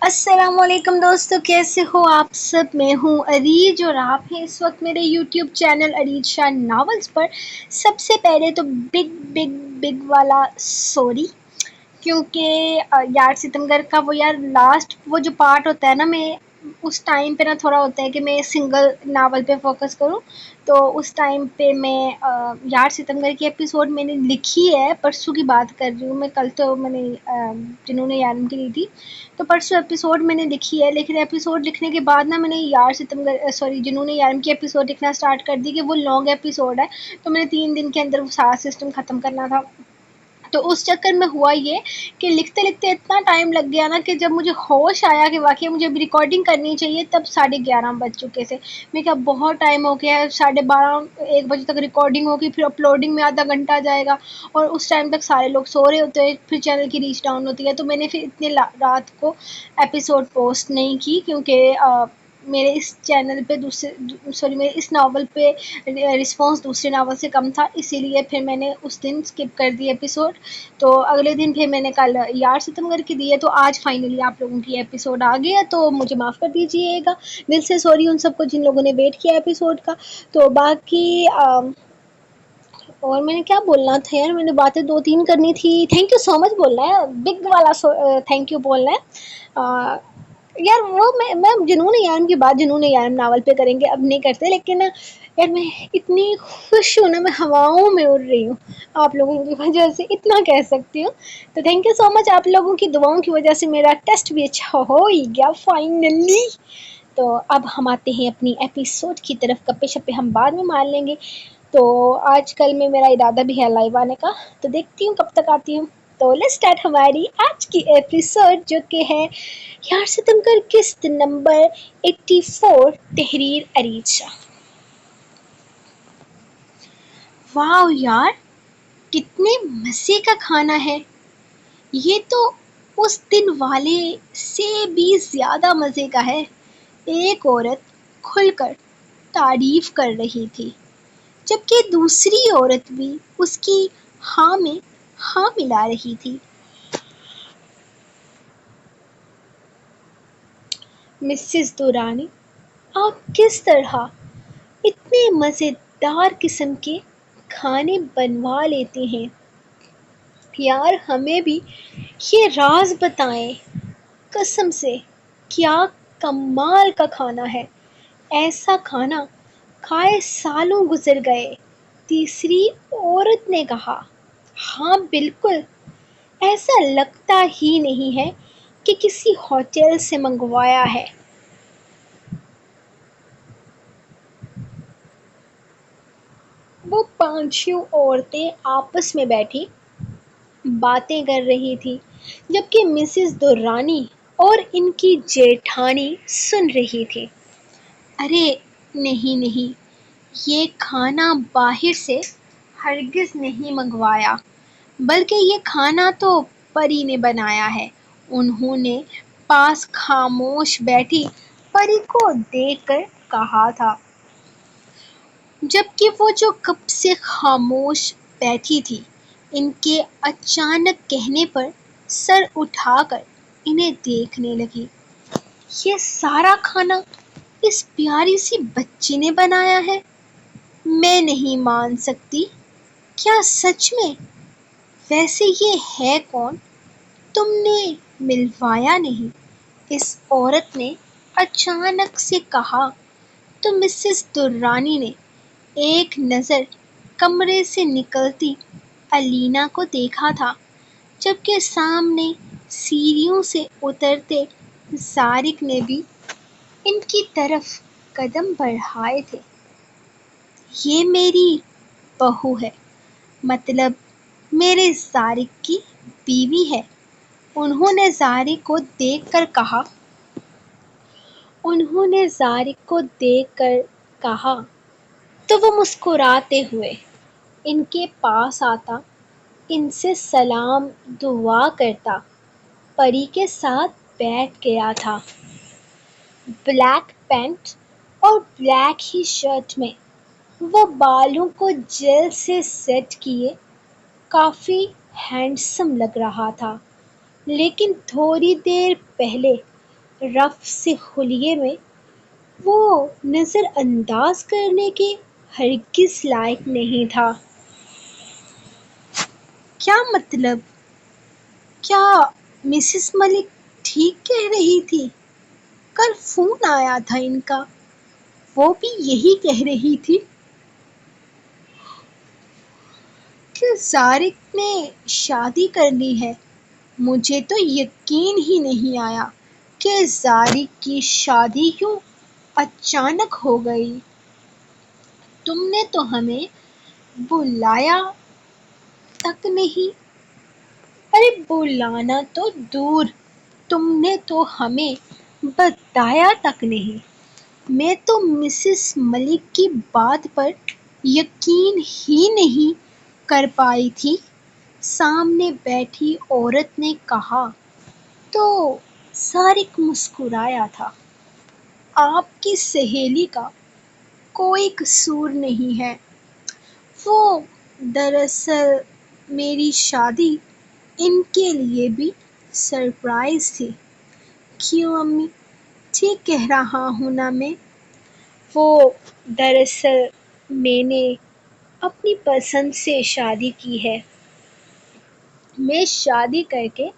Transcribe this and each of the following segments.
السلام علیکم دوستو، کیسے ہو آپ سب؟ میں ہوں اریج اور آپ ہیں اس وقت میرے یوٹیوب چینل اریج شاہ ناولز پر۔ سب سے پہلے تو بگ بگ بگ والا سوری، کیونکہ یار ستمگر کا لاسٹ وہ جو پارٹ ہوتا ہے نا، میں اس ٹائم پہ نا تھوڑا ہوتا ہے کہ میں سنگل ناول پہ فوکس کروں، تو اس ٹائم پہ میں یار ستمگر کی ایپیسوڈ میں نے لکھی ہے، پرسوں کی بات کر رہی ہوں میں، کل تو میں نے جنہوں نے یارم کی لی تھی، تو پرسوں ایپیسوڈ میں نے لکھی ہے، لیکن ایپیسوڈ لکھنے کے بعد نا میں نے یار ستمگر جنہوں نے یارم کی ایپیسوڈ لکھنا سٹارٹ کر دی کہ وہ لانگ ایپیسوڈ ہے، تو میں نے 3 دن کے اندر وہ سارا سسٹم ختم کرنا تھا۔ تو اس چکر میں ہوا یہ کہ لکھتے لکھتے اتنا ٹائم لگ گیا نا کہ جب مجھے ہوش آیا کہ واقعی مجھے ابھی ریکارڈنگ کرنی چاہیے، تب 11:30 بج چکے تھے۔ میں کہا بہت ٹائم ہو گیا ہے، 12:30 1 بجے تک ریکارڈنگ ہوگی، پھر اپلوڈنگ میں آدھا گھنٹہ جائے گا، اور اس ٹائم تک سارے لوگ سو رہے ہوتے ہیں، پھر چینل کی ریچ ڈاؤن ہوتی ہے، تو میں نے پھر اتنے رات کو ایپیسوڈ پوسٹ نہیں کی، کیونکہ میرے اس چینل پہ میرے اس ناول پہ رسپانس دوسرے ناول سے کم تھا، اسی لیے پھر میں نے اس دن اسکپ کر دی ایپیسوڈ۔ تو اگلے دن پھر میں نے کل یار ستمگر کی دی ہے، تو آج فائنلی آپ لوگوں کی ایپیسوڈ آ گیا، تو مجھے معاف کر دیجیے گا، دل سے سوری ان سب کو جن لوگوں نے ویٹ کیا ایپیسوڈ کا۔ تو باقی اور میں نے کیا بولنا تھا یار، میں نے باتیں 2-3 کرنی تھی۔ تھینک یو سو مچ بولنا ہے، بگ والا تھینک یو بولنا ہے یار، وہ میں جنون یارم کی بات جنون یارم ناول پہ کریں گے، اب نہیں کرتے، لیکن یار میں اتنی خوش ہوں نا، میں ہواؤں میں اڑ رہی ہوں آپ لوگوں کی وجہ سے، اتنا کہہ سکتی ہوں۔ تو تھینک یو سو مچ، آپ لوگوں کی دعاؤں کی وجہ سے میرا ٹیسٹ بھی اچھا ہو ہی گیا فائنلی۔ تو اب ہم آتے ہیں اپنی ایپیسوڈ کی طرف، گپے شپے ہم بعد میں مار لیں گے۔ تو آج کل میں میرا ارادہ بھی ہے لائیو آنے کا، تو دیکھتی ہوں کب تک آتی ہوں۔ تو لیٹس اسٹارٹ ہماری آج کی ایپیسوڈ، جو کہ ہے یار ستمگر قسط نمبر 84، تحریر اریج شاہ۔ واو یار، کتنے مزے کا کھانا ہے یہ، تو اس دن والے سے بھی زیادہ مزے کا ہے۔ ایک عورت کھل کر تعریف کر رہی تھی، جبکہ دوسری عورت بھی اس کی ہاں میں ہاں ملا رہی تھی۔ مسز دورانی، آپ کس طرح اتنے مزیدار قسم کے کھانے بنوا لیتے ہیں؟ یار ہمیں بھی یہ راز بتائیں، قسم سے کیا کمال کا کھانا ہے، ایسا کھانا کھائے سالوں گزر گئے۔ تیسری عورت نے کہا، ہاں بالکل، ایسا لگتا ہی نہیں ہے کہ کسی ہوٹل سے منگوایا ہے۔ وہ پانچوں عورتیں آپس میں بیٹھی باتیں کر رہی تھی، جبکہ مسز دورانی اور ان کی جیٹھانی سن رہی تھی۔ ارے نہیں نہیں، یہ کھانا باہر سے ہرگز نہیں منگوایا، بلکہ یہ کھانا تو پری نے بنایا ہے۔ انہوں نے پاس خاموش بیٹھی پری کو دیکھ کر کہا تھا، جبکہ وہ جو کب سے خاموش بیٹھی تھی، ان کے اچانک کہنے پر سر اٹھا کر انہیں دیکھنے لگی۔ یہ سارا کھانا اس پیاری سی بچی نے بنایا ہے؟ میں نہیں مان سکتی، کیا سچ میں؟ ویسے یہ ہے کون؟ تم نے ملوایا نہیں؟ اس عورت نے اچانک سے کہا، تو مسز دورانی نے ایک نظر کمرے سے نکلتی الینا کو دیکھا تھا، جبکہ سامنے سیڑھیوں سے اترتے زارق نے بھی ان کی طرف قدم بڑھائے تھے۔ یہ میری بہو ہے، مطلب میرے زارق کی بیوی ہے، انہوں نے زارق کو دیکھ کر کہا۔ تو وہ مسکراتے ہوئے ان کے پاس آتا، ان سے سلام دعا کرتا، پری کے ساتھ بیٹھ گیا تھا۔ بلیک پینٹ اور بلیک ہی شرٹ میں وہ بالوں کو جیل سے سیٹ کیے کافی ہینڈسم لگ رہا تھا، لیکن تھوڑی دیر پہلے رف سے خلیے میں وہ نظر انداز کرنے کے ہرگز لائق نہیں تھا۔ کیا مطلب؟ کیا مسز ملک ٹھیک کہہ رہی تھی؟ کل فون آیا تھا ان کا، وہ بھی یہی کہہ رہی تھی کہ زارق نے شادی کر لی ہے۔ مجھے تو یقین ہی نہیں آیا کہ زارق کی شادی یوں اچانک ہو گئی۔ تم نے تو ہمیں بلایا تک نہیں۔ ارے بلانا تو دور، تم نے تو ہمیں بتایا تک نہیں۔ میں تو مسز ملک کی بات پر یقین ہی نہیں کر پائی تھی۔ سامنے بیٹھی عورت نے کہا تو زارق مسکرایا تھا۔ آپ کی سہیلی کا کوئی قصور نہیں ہے۔ وہ دراصل میری شادی ان کے لیے بھی سرپرائز تھی۔ کیوں امی، ٹھیک کہہ رہا ہوں نا میں؟ وہ دراصل میں نے اپنی پسند سے شادی کی ہے۔ میں شادی کر کے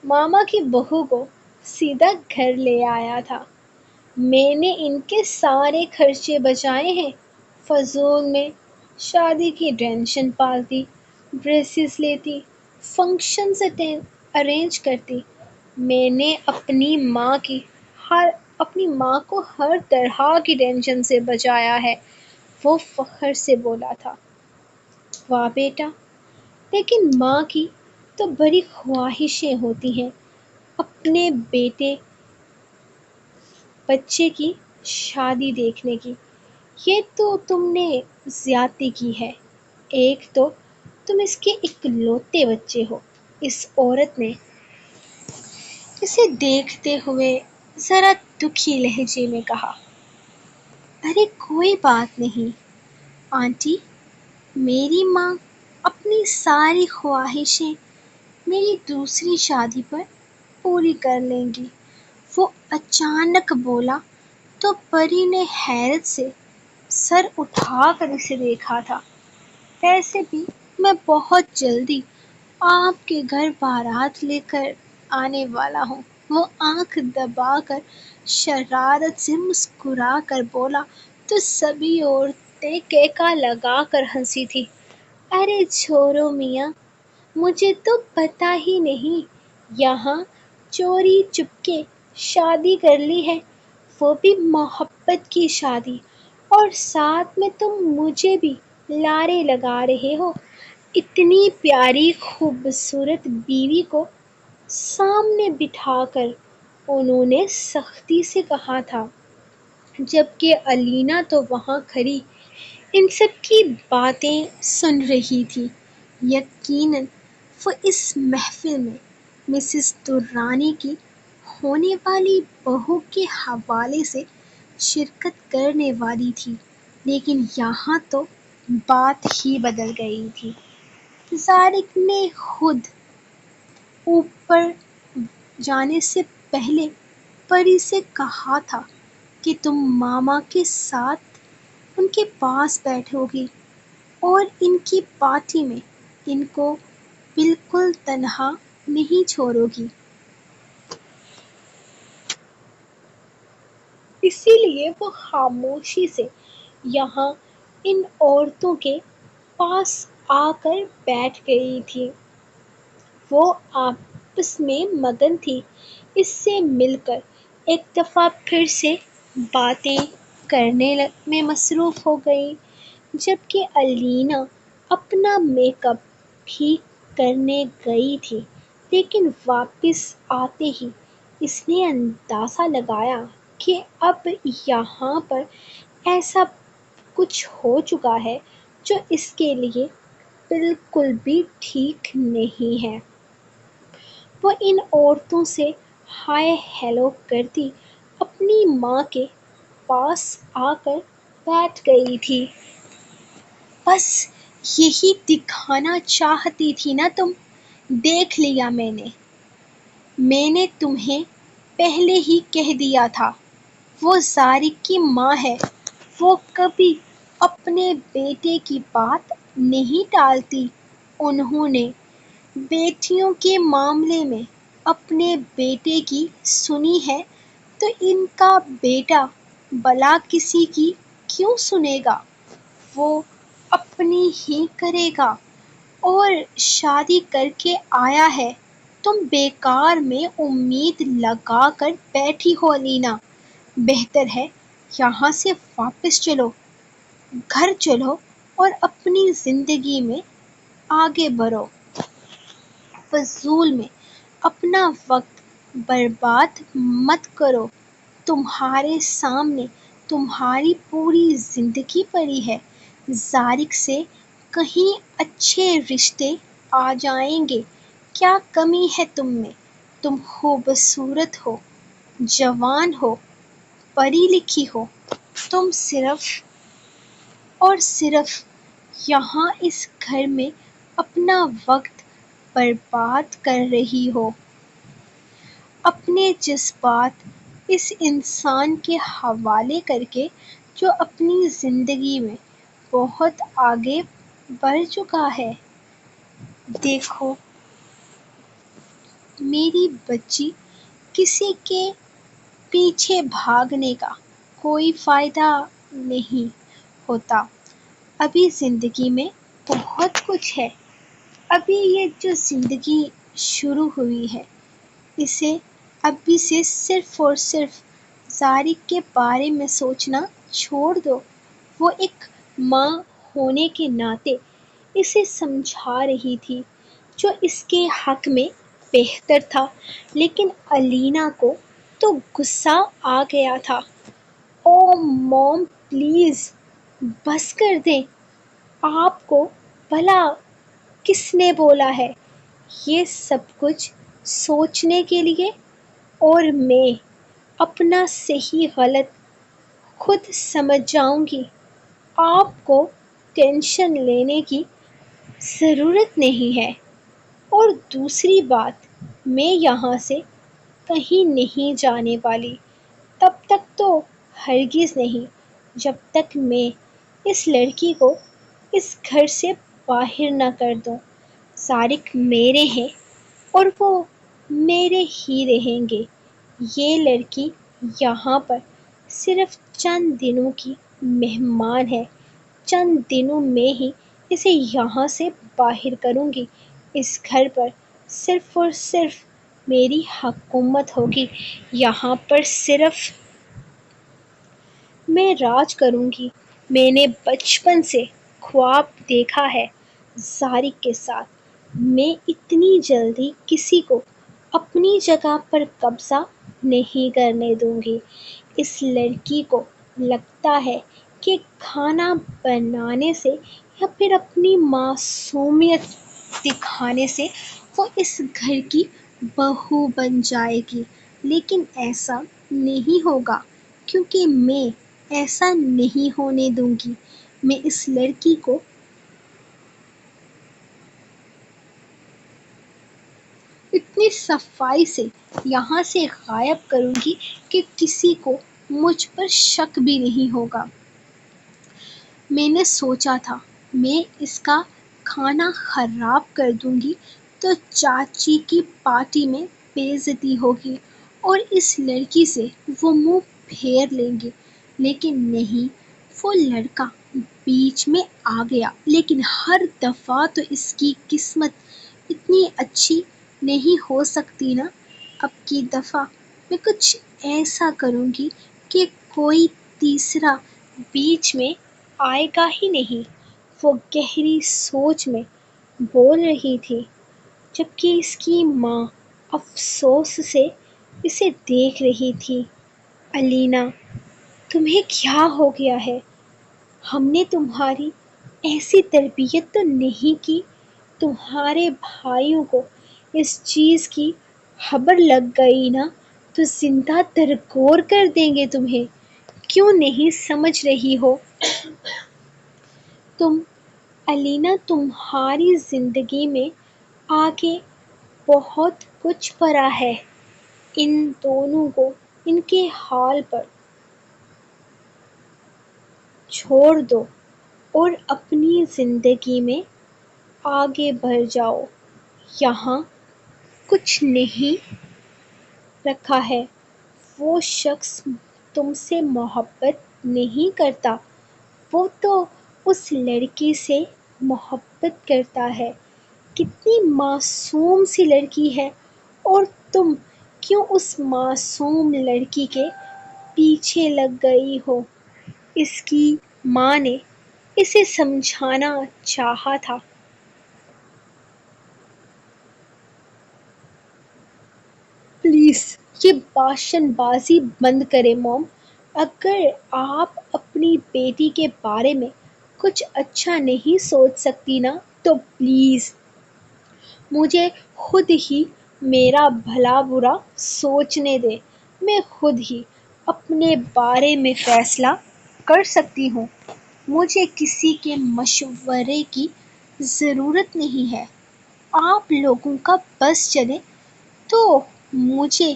ماما کی بہو کو سیدھا گھر لے آیا تھا۔ میں نے ان کے سارے خرچے بچائے ہیں۔ فضول میں شادی کی ٹینشن پالتی، ڈریسز لیتی، فنکشنز ارینج کرتی۔ میں نے اپنی ماں کو ہر طرح کی ٹینشن سے بچایا ہے، وہ فخر سے بولا تھا۔ واہ بیٹا، لیکن ماں کی تو بڑی خواہشیں ہوتی ہیں اپنے بیٹے بچے کی شادی دیکھنے کی۔ یہ تو تم نے زیادتی کی ہے۔ ایک تو تم اس کے اکلوتے بچے ہو۔ اس عورت نے اسے دیکھتے ہوئے ذرا دکھی لہجے میں کہا۔ ارے کوئی بات نہیں آنٹی، میری ماں اپنی ساری خواہشیں میری دوسری شادی پر پوری کر لیں گی، وہ اچانک بولا تو پری نے حیرت سے سر اٹھا کر اسے دیکھا تھا۔ ویسے بھی میں بہت جلدی آپ کے گھر بارات لے کر آنے والا ہوں۔ وہ آنکھ دبا کر شرارت سے مسکرا کر بولا تو سبھی عورتیں کہکا لگا کر ہنسی تھیں۔ ارے چھوڑو میاں، مجھے تو پتہ ہی نہیں، یہاں چوری چپکے شادی کر لی ہے، وہ بھی محبت کی شادی، اور ساتھ میں تم مجھے بھی لارے لگا رہے ہو۔ اتنی پیاری خوبصورت بیوی کو سامنے بٹھا کر انہوں نے سختی سے کہا تھا، جبکہ الینا تو وہاں کھڑی ان سب کی باتیں سن رہی تھی۔ یقیناً وہ اس محفل میں مسز درانی کی ہونے والی بہو کے حوالے سے شرکت کرنے والی تھی، لیکن یہاں تو بات ہی بدل گئی تھی۔ زارق نے خود اوپر جانے سے پہلے پری سے کہا تھا کہ تم ماما کے ساتھ ان کے پاس بیٹھو گی اور ان کی پارٹی میں ان کو بالکل تنہا نہیں چھوڑو گی۔ اسی لیے وہ خاموشی سے یہاں ان عورتوں کے پاس آ کر بیٹھ گئی تھی۔ وہ آپس میں مگن تھی، اس سے مل کر ایک دفعہ پھر سے باتیں کرنے میں مصروف ہو گئیں، جبکہ الینا اپنا میک اپ ٹھیک کرنے گئی تھی، لیکن واپس آتے ہی اس نے اندازہ لگایا کہ اب یہاں پر ایسا کچھ ہو چکا ہے جو اس کے لیے بالکل بھی ٹھیک نہیں ہے۔ وہ ان عورتوں سے ہائے ہیلو کرتی اپنی ماں کے پاس آ کر بیٹھ گئی تھی۔ بس یہی دکھانا چاہتی تھی نا تم؟ دیکھ لیا میں نے تمہیں پہلے ہی کہہ دیا تھا، وہ زارق کی ماں ہے، وہ کبھی اپنے بیٹے کی بات نہیں ٹالتی۔ انہوں نے بیٹیوں کے معاملے میں اپنے بیٹے کی سنی ہے تو ان کا بیٹا بھلا کسی کی کیوں سنے گا؟ وہ اپنی ہی کرے گا اور شادی کر کے آیا ہے۔ تم بیکار میں امید لگا کر بیٹھی ہو الینا، بہتر ہے یہاں سے واپس چلو، گھر چلو اور اپنی زندگی میں آگے بڑھو۔ فضول میں اپنا وقت برباد مت کرو، تمہارے سامنے تمہاری پوری زندگی پڑی ہے۔ زارق سے کہیں اچھے رشتے آ جائیں گے، کیا کمی ہے تم میں؟ تم خوبصورت ہو، جوان ہو، پڑھی لکھی ہو، تم صرف اور صرف یہاں اس گھر میں اپنا وقت برباد کر رہی ہو، اپنے جذبات اس انسان کے حوالے کر کے جو اپنی زندگی میں بہت آگے بڑھ چکا ہے۔ دیکھو میری بچی، کسی کے پیچھے بھاگنے کا کوئی فائدہ نہیں ہوتا۔ ابھی زندگی میں بہت کچھ ہے۔ ابھی یہ جو زندگی شروع ہوئی ہے، اسے ابھی سے صرف اور صرف زارق کے بارے میں سوچنا چھوڑ دو۔ وہ ایک ماں ہونے کے ناطے اسے سمجھا رہی تھی جو اس کے حق میں بہتر تھا، لیکن الینا کو تو غصہ آ گیا تھا۔ اوہ موم پلیز بس کر دیں، آپ کو بھلا کس نے بولا ہے یہ سب کچھ سوچنے کے لیے؟ اور میں اپنا صحیح غلط خود سمجھ جاؤں گی، آپ کو ٹینشن لینے کی ضرورت نہیں ہے۔ اور دوسری بات، میں یہاں سے کہیں نہیں جانے والی، تب تک تو ہرگز نہیں جب تک میں اس لڑکی کو اس گھر سے باہر نہ کر دوں۔ زارق میرے ہیں اور وہ میرے ہی رہیں گے۔ یہ لڑکی یہاں پر صرف چند دنوں کی مہمان ہے، چند دنوں میں ہی اسے یہاں سے باہر کروں گی۔ اس گھر پر صرف اور صرف میری حکومت ہوگی، یہاں پر صرف میں راج کروں گی۔ میں نے بچپن سے خواب دیکھا ہے زارق کے ساتھ، میں اتنی جلدی کسی کو اپنی جگہ پر قبضہ نہیں کرنے دوں گی۔ اس لڑکی کو لگتا ہے کہ کھانا بنانے سے یا پھر اپنی معصومیت دکھانے سے وہ اس گھر کی بہو بن جائے گی، لیکن ایسا نہیں ہوگا، کیونکہ میں ایسا نہیں ہونے دوں گی۔ میں اس لڑکی کو اتنی صفائی سے یہاں سے غائب کروں گی کہ کسی کو مجھ پر شک بھی نہیں ہوگا۔ میں نے سوچا تھا میں اس کا کھانا خراب کر دوں گی تو چاچی کی پارٹی میں بے عزتی ہوگی اور اس لڑکی سے وہ منہ پھیر لیں گے، لیکن نہیں، وہ لڑکا بیچ میں آ گیا۔ لیکن ہر دفعہ تو اس کی قسمت اتنی اچھی نہیں ہو سکتی نا۔ اب کی دفعہ میں کچھ ایسا کروں گی کہ کوئی تیسرا بیچ میں آئے گا ہی نہیں۔ وہ گہری سوچ میں بول رہی تھی، جبکہ اس کی ماں افسوس سے اسے دیکھ رہی تھی۔ الینا، تمہیں کیا ہو گیا ہے؟ ہم نے تمہاری ایسی تربیت تو نہیں کی؟ تمہارے بھائیوں کو اس چیز کی خبر لگ گئی نا تو زندہ درگور کر دیں گے تمہیں۔ کیوں نہیں سمجھ رہی ہو تم؟ الینا، تمہاری زندگی میں آگے بہت کچھ پڑا ہے۔ ان دونوں کو ان کے حال پر چھوڑ دو اور اپنی زندگی میں آگے بڑھ جاؤ۔ یہاں کچھ نہیں رکھا ہے۔ وہ شخص تم سے محبت نہیں کرتا، وہ تو اس لڑکی سے محبت کرتا ہے۔ کتنی معصوم سی لڑکی ہے، اور تم کیوں اس معصوم لڑکی کے پیچھے لگ گئی ہو؟ اس کی ماں نے اسے سمجھانا چاہا تھا۔ پلیز یہ باشن بازی بند کریں موم۔ اگر آپ اپنی بیٹی کے بارے میں کچھ اچھا نہیں سوچ سکتی نا تو پلیز مجھے خود ہی میرا بھلا برا سوچنے دیں۔ میں خود ہی اپنے بارے میں فیصلہ کر سکتی ہوں۔ مجھے کسی کے مشورے کی ضرورت نہیں ہے۔ آپ لوگوں کا بس چلے تو مجھے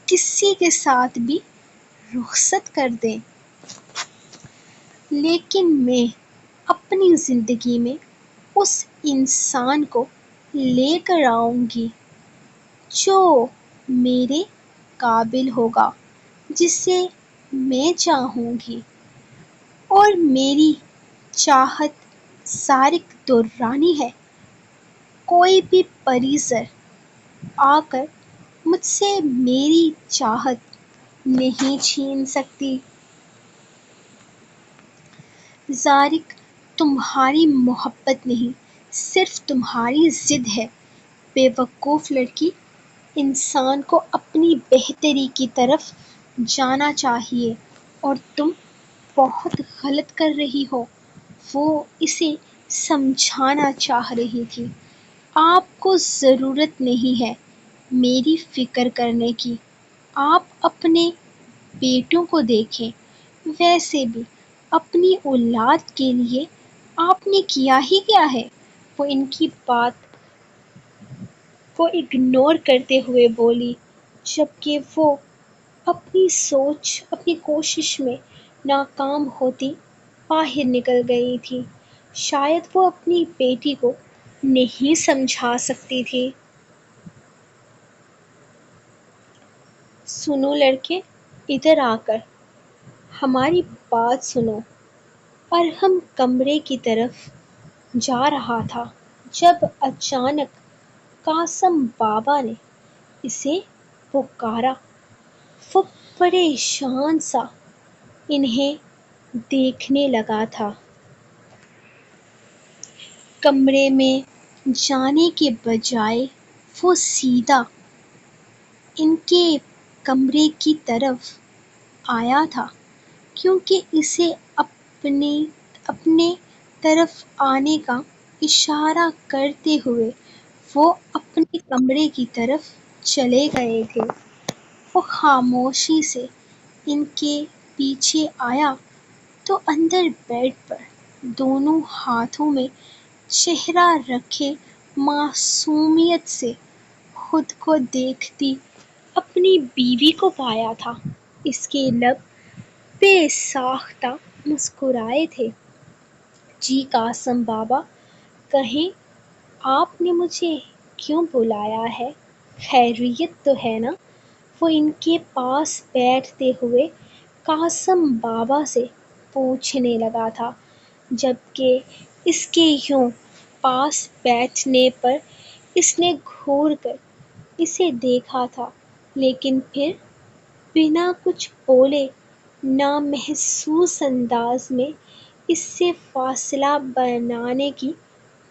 کسی کے ساتھ بھی رخصت کر دیں، لیکن میں اپنی زندگی میں اس انسان کو لے کر آؤں گی جو میرے قابل ہوگا، جسے میں چاہوں گی، اور میری چاہت سارق درانی ہے۔ کوئی بھی پری زر آ کر مجھ سے میری چاہت نہیں چھین سکتی۔ زارق تمہاری محبت نہیں، صرف تمہاری ضد ہے۔ بے وقوف لڑکی، انسان کو اپنی بہتری کی طرف جانا چاہیے، اور تم بہت غلط کر رہی ہو۔ وہ اسے سمجھانا چاہ رہی تھی۔ آپ کو ضرورت نہیں ہے میری فکر کرنے کی۔ آپ اپنے بیٹوں کو دیکھیں۔ ویسے بھی اپنی اولاد کے لیے آپ نے کیا ہی کیا ہے؟ وہ ان کی بات کو اگنور کرتے ہوئے بولی، جبکہ وہ اپنی کوشش میں ناکام ہوتی باہر نکل گئی تھی۔ شاید وہ اپنی بیٹی کو نہیں سمجھا سکتی تھی۔ سنو لڑکے، ادھر آ کر ہماری بات سنو۔ ارحم کمرے کی طرف جا رہا تھا جب اچانک قاسم بابا نے اسے پکارا۔ وہ پریشان سا انہیں دیکھنے لگا تھا۔ کمرے میں جانے کے بجائے وہ سیدھا ان کے کمرے کی طرف آیا تھا، کیونکہ اسے اپنے طرف آنے کا اشارہ کرتے ہوئے وہ اپنے کمرے کی طرف چلے گئے تھے۔ وہ خاموشی سے ان کے پیچھے آیا تو اندر بیڈ پر دونوں ہاتھوں میں چہرہ رکھے معصومیت سے خود کو دیکھتی اپنی بیوی کو پایا تھا۔ اس کے لب بے ساختہ مسکرائے تھے۔ جی قاسم بابا، کہیں آپ نے مجھے کیوں بلایا ہے؟ خیریت تو ہے نا؟ وہ ان کے پاس بیٹھتے ہوئے قاسم بابا سے پوچھنے لگا تھا، جبکہ اس کے یوں پاس بیٹھنے پر اس نے گھور کر اسے دیکھا تھا، لیکن پھر بنا کچھ بولے نامحسوس انداز میں اس سے فاصلہ بنانے کی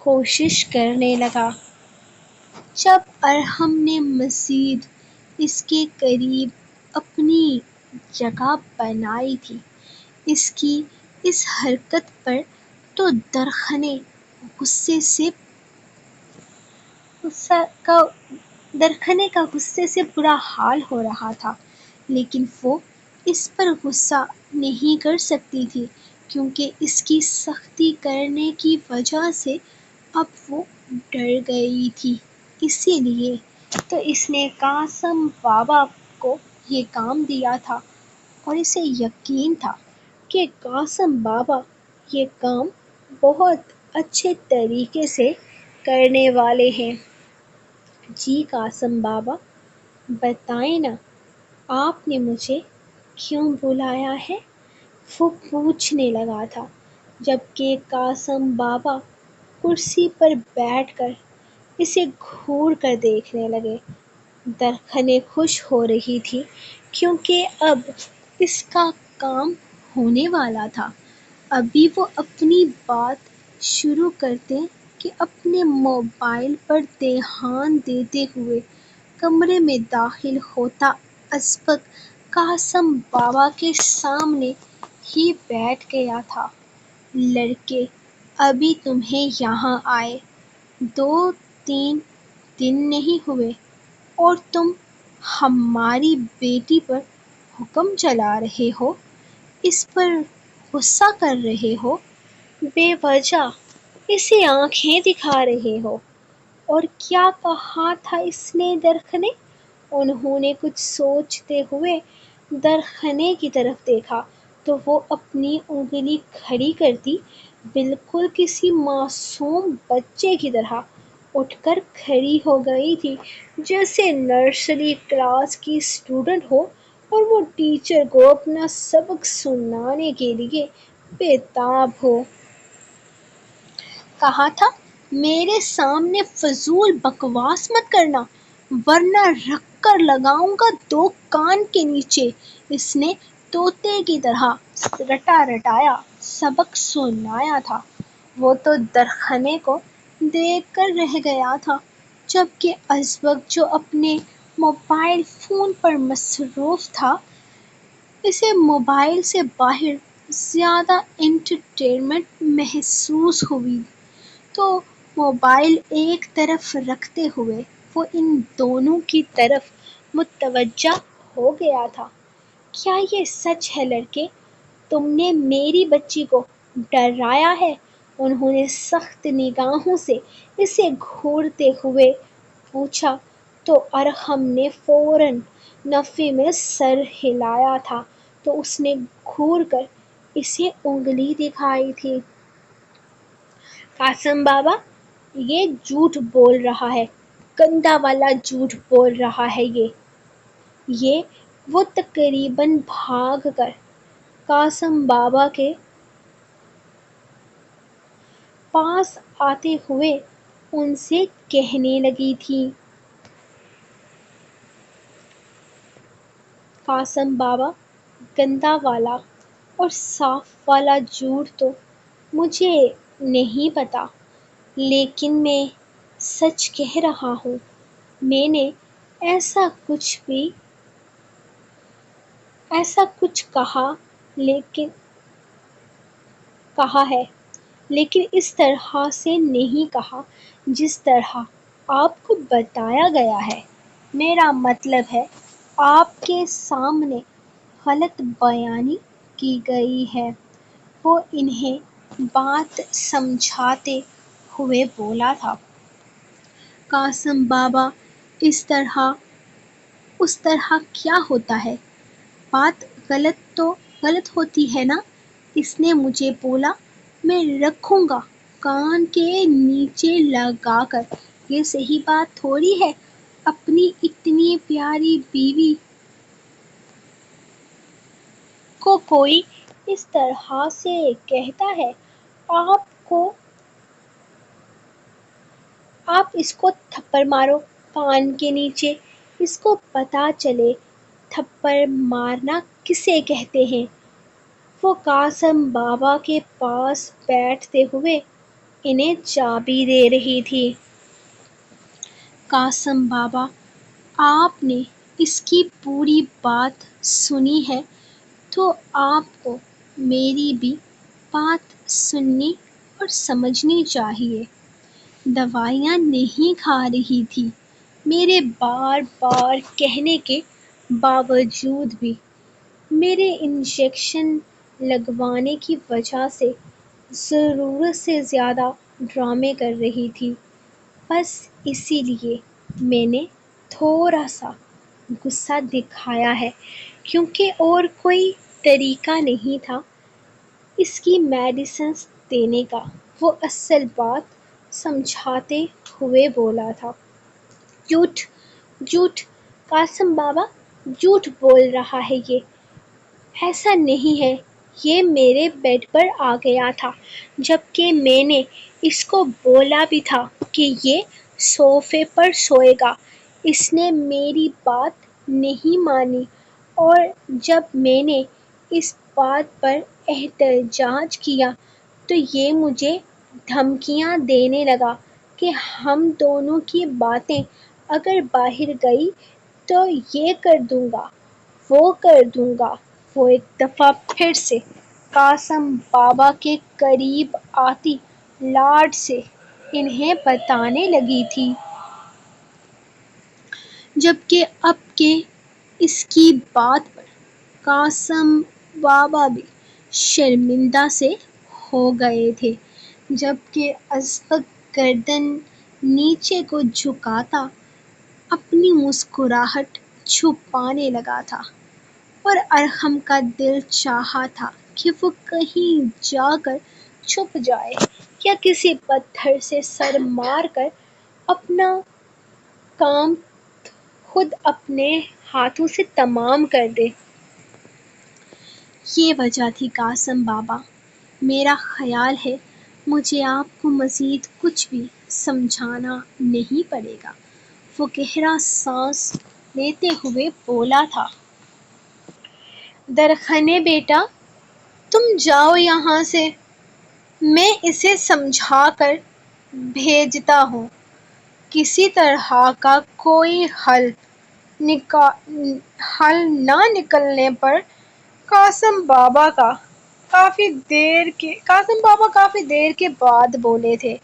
کوشش کرنے لگا۔ جب ارحم نے مزید اس کے قریب اپنی جگہ بنائی تھی، اس کی اس حرکت پر تو درخنے کا غصے سے برا حال ہو رہا تھا، لیکن وہ اس پر غصہ نہیں کر سکتی تھی، کیونکہ اس کی سختی کرنے کی وجہ سے اب وہ ڈر گئی تھی۔ اسی لیے تو اس نے قاسم بابا کو یہ کام دیا تھا اور اسے یقین تھا کہ قاسم بابا یہ کام بہت اچھے طریقے سے کرنے والے ہیں۔ جی قاسم بابا، بتائیں نا، آپ نے مجھے کیوں بلایا ہے؟ وہ پوچھنے لگا تھا، جبکہ قاسم بابا کرسی پر بیٹھ کر اسے گھور کر دیکھنے لگے۔ درخنیں خوش ہو رہی تھی کیونکہ اب اس کا کام ہونے والا تھا۔ ابھی وہ اپنی بات شروع کرتے کہ اپنے موبائل پر دھیان دیتے ہوئے کمرے میں داخل ہوتا اسبق قاسم بابا کے سامنے ہی بیٹھ گیا تھا۔ لڑکے، ابھی تمہیں یہاں آئے 2-3 دن نہیں ہوئے اور تم ہماری بیٹی پر حکم چلا رہے ہو، اس پر غصہ کر رہے ہو، بے وجہ اسے آنکھیں دکھا رہے ہو۔ اور کیا کہا تھا اس نے درخنے؟ انہوں نے کچھ سوچتے ہوئے درخنے کی طرف دیکھا تو وہ اپنی انگلی کھڑی کرتی بالکل کسی معصوم بچے کی طرح اٹھ کر کھڑی ہو گئی تھی، جیسے نرسری کلاس کی اسٹوڈنٹ ہو اور وہ ٹیچر کو اپنا سبق سنانے کے لیے بے تاب ہو۔ کہا تھا میرے سامنے فضول بکواس مت کرنا ورنہ رکھ کر لگاؤں گا 2 کان کے نیچے۔ اس نے طوطے کی طرح رٹا رٹایا سبق سنایا تھا۔ وہ تو درخنے کو دیکھ کر رہ گیا تھا، جبکہ اسبق جو اپنے موبائل فون پر مصروف تھا، اسے موبائل سے باہر زیادہ انٹرٹینمنٹ محسوس ہوئی تو موبائل ایک طرف رکھتے ہوئے وہ ان دونوں کی طرف متوجہ ہو گیا تھا۔ کیا یہ سچ ہے لڑکے؟ تم نے میری بچی کو ڈرایا ہے؟ انہوں نے سخت نگاہوں سے اسے گھورتے ہوئے پوچھا تو ارحم نے فوراً نفی میں سر ہلایا تھا تو اس نے گھور کر اسے انگلی دکھائی تھی۔ قاسم بابا، یہ جھوٹ بول رہا ہے، گندا والا جھوٹ بول رہا ہے یہ۔ وہ تقریباً بھاگ کر قاسم بابا کے پاس آتے ہوئے ان سے کہنے لگی تھی، قاسم بابا، گندا والا اور صاف والا جھوٹ تو مجھے نہیں پتا، لیکن میں سچ کہہ رہا ہوں، میں نے ایسا کچھ کہا ہے، لیکن اس طرح سے نہیں کہا جس طرح آپ کو بتایا گیا ہے۔ میرا مطلب ہے آپ کے سامنے غلط بیانی کی گئی ہے۔ وہ انہیں بات سمجھاتے ہوئے بولا تھا۔ قاسم بابا، اس طرح کیا ہوتا ہے؟ بات غلط تو غلط ہوتی ہے نا؟ اس نے مجھے بولا میں رکھوں گا کان کے نیچے لگا کر۔ یہ صحیح بات تھوڑی ہے اپنی اتنی پیاری بیوی کو کوئی اس طرح سے کہتا ہے۔ آپ اس کو تھپڑ مارو کان کے نیچے، اس کو پتہ چلے تھپڑ مارنا کسے کہتے ہیں۔ وہ قاسم بابا کے پاس بیٹھتے ہوئے انہیں چابی دے رہی تھی۔ قاسم بابا، آپ نے اس کی پوری بات سنی ہے تو آپ کو میری بھی بات سننی اور سمجھنی چاہیے۔ دوائیاں نہیں کھا رہی تھی، میرے بار بار کہنے کے باوجود بھی میرے انجیکشن لگوانے کی وجہ سے ضرورت سے زیادہ ڈرامے کر رہی تھی۔ بس اسی لیے میں نے تھوڑا سا غصہ دکھایا ہے کیونکہ اور کوئی طریقہ نہیں تھا اس کی میڈیسنز دینے کا۔ وہ اصل بات سمجھاتے ہوئے بولا تھا۔ جھوٹ جھوٹ قاسم بابا جھوٹ بول رہا ہے یہ، ایسا نہیں ہے، یہ میرے بیڈ پر آ گیا تھا جبکہ میں نے اس کو بولا بھی تھا کہ یہ صوفے پر سوئے گا۔ اس نے میری بات نہیں مانی اور جب میں نے اس بات پر احتجاج کیا تو یہ مجھے دھمکیاں دینے لگا کہ ہم دونوں کی باتیں اگر باہر گئی تو یہ کر دوں گا، وہ کر دوں گا۔ وہ ایک دفعہ پھر سے قاسم بابا کے قریب آتی لاڈ سے انہیں بتانے لگی تھی، جبکہ اب کہ اس کی بات پر قاسم بابا بھی شرمندہ سے ہو گئے تھے، جبکہ ازبک گردن نیچے کو جھکاتا اپنی مسکراہٹ چھپانے لگا تھا، اور ارحم کا دل چاہا تھا کہ وہ کہیں جا کر چھپ جائے یا کسی پتھر سے سر مار کر اپنا کام خود اپنے ہاتھوں سے تمام کر دے۔ یہ وجہ تھی قاسم بابا، میرا خیال ہے مجھے آپ کو مزید کچھ بھی سمجھانا نہیں پڑے گا۔ وہ گہرا سانس لیتے ہوئے بولا تھا۔ درخنے بیٹا، تم جاؤ یہاں سے، میں اسے سمجھا کر بھیجتا ہوں۔ کسی طرح کا کوئی حل نہ نکلنے پر قاسم بابا کافی دیر کے بعد بولے تھے،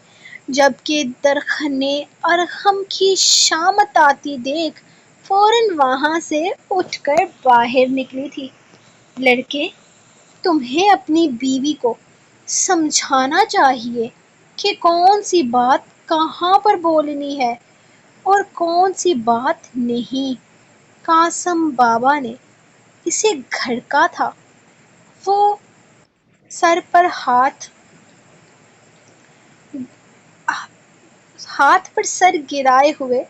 جبکہ درخنے ارحم کی شامت آتی دیکھ فوراً وہاں سے اٹھ کر باہر نکلی تھی۔ لڑکے، تمہیں اپنی بیوی کو سمجھانا چاہیے کہ کون سی بات کہاں پر بولنی ہے اور کون سی بات نہیں۔ قاسم بابا نے اسے گھڑکا تھا۔ وہ سر پر ہاتھ پر سر گرائے ہوئے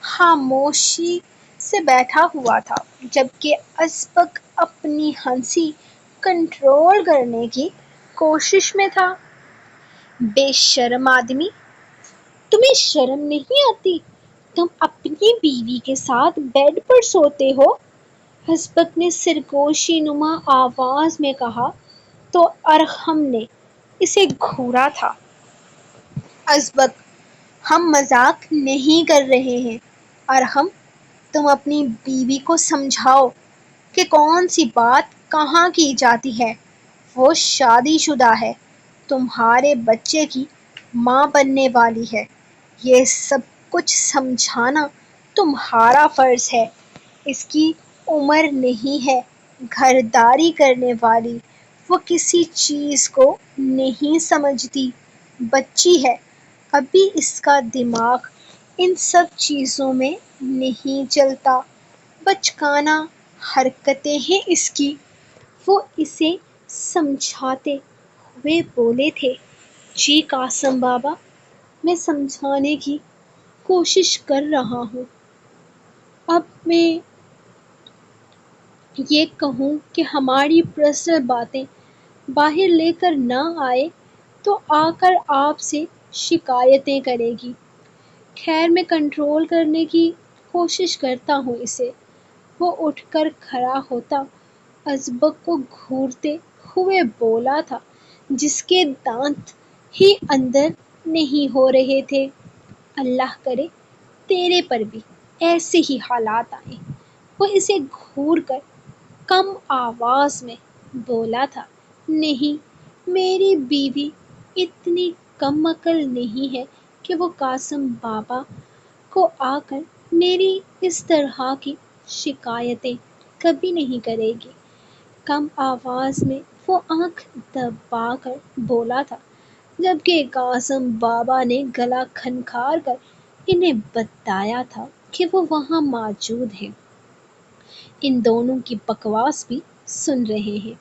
خاموشی سے بیٹھا ہوا تھا، جبکہ ازبک اپنی ہنسی کنٹرول کرنے کی کوشش میں تھا۔ بے شرم آدمی، تمہیں شرم نہیں آتی؟ تم اپنی بیوی کے ساتھ بیڈ پر سوتے ہو؟ ازبک نے سرگوشی نما آواز میں کہا تو ارحم نے اسے گھورا تھا۔ ازبک، ہم مذاق نہیں کر رہے ہیں۔ ارحم، تم اپنی بیوی کو سمجھاؤ کہ کون سی بات کہاں کی جاتی ہے۔ وہ شادی شدہ ہے، تمہارے بچے کی ماں بننے والی ہے، یہ سب کچھ سمجھانا تمہارا فرض ہے۔ اس کی عمر نہیں ہے گھرداری کرنے والی، وہ کسی چیز کو نہیں سمجھتی، بچی ہے، ابھی اس کا دماغ ان سب چیزوں میں نہیں چلتا، بچکانہ حرکتیں ہیں اس کی۔ وہ اسے سمجھاتے ہوئے بولے تھے۔ جی قاسم بابا، میں سمجھانے کی کوشش کر رہا ہوں۔ اب میں یہ کہوں کہ ہماری پرسنل باتیں باہر لے کر نہ آئے تو آ کر آپ سے شکایتیں کرے گی۔ خیر، میں کنٹرول کرنے کی کوشش کرتا ہوں اسے۔ وہ اٹھ کر کھڑا ہوتا ازبک کو گھورتے ہوئے بولا تھا، جس کے دانت ہی اندر نہیں ہو رہے تھے۔ اللہ کرے تیرے پر بھی ایسے ہی حالات آئیں۔ وہ اسے گھور کر کم آواز میں بولا تھا، نہیں، میری بیوی اتنی کم عقل نہیں ہے کہ وہ قاسم بابا کو آ کر میری اس طرح کی شکایتیں کبھی نہیں کرے گی۔ کم آواز میں وہ آنکھ دبا کر بولا تھا، جبکہ قاسم بابا نے گلا کھنکھار کر انہیں بتایا تھا کہ وہ وہاں موجود ہیں۔ ان دونوں کی بکواس بھی سن رہے ہیں،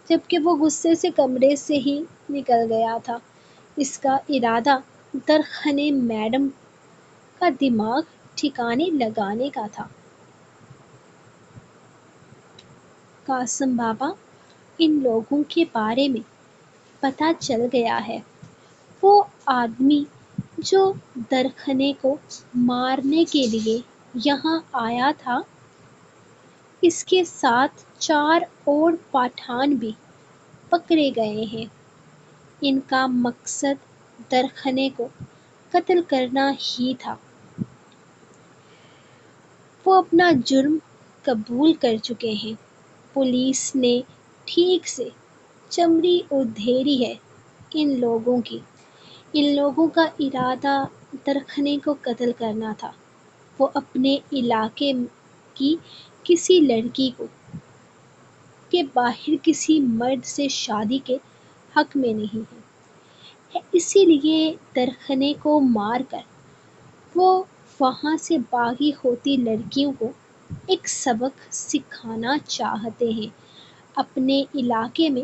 جبکہ وہ غصے سے کمرے سے ہی نکل گیا تھا۔ اس کا ارادہ درخنے میڈم کا دماغ ٹھکانے لگانے کا تھا۔ قاسم بابا، ان لوگوں کے بارے میں پتہ چل گیا ہے۔ وہ آدمی جو درخنے کو مارنے کے لیے یہاں آیا تھا، اس کے ساتھ 4 اور پٹھان بھی پکڑے گئے ہیں۔ ان کا مقصد درخنے کو قتل کرنا ہی تھا۔ وہ اپنا جرم قبول کر چکے ہیں۔ پولیس نے ٹھیک سے چمڑی ادھیری ہے ان لوگوں کی۔ ان لوگوں کا ارادہ درخنے کو قتل کرنا تھا۔ وہ اپنے علاقے کی کسی لڑکی کو کے باہر کسی مرد سے شادی کے حق میں نہیں ہے، اسی لیے درخنے کو مار کر وہ وہاں سے باغی ہوتی لڑکیوں کو ایک سبق سکھانا چاہتے ہیں۔ اپنے علاقے میں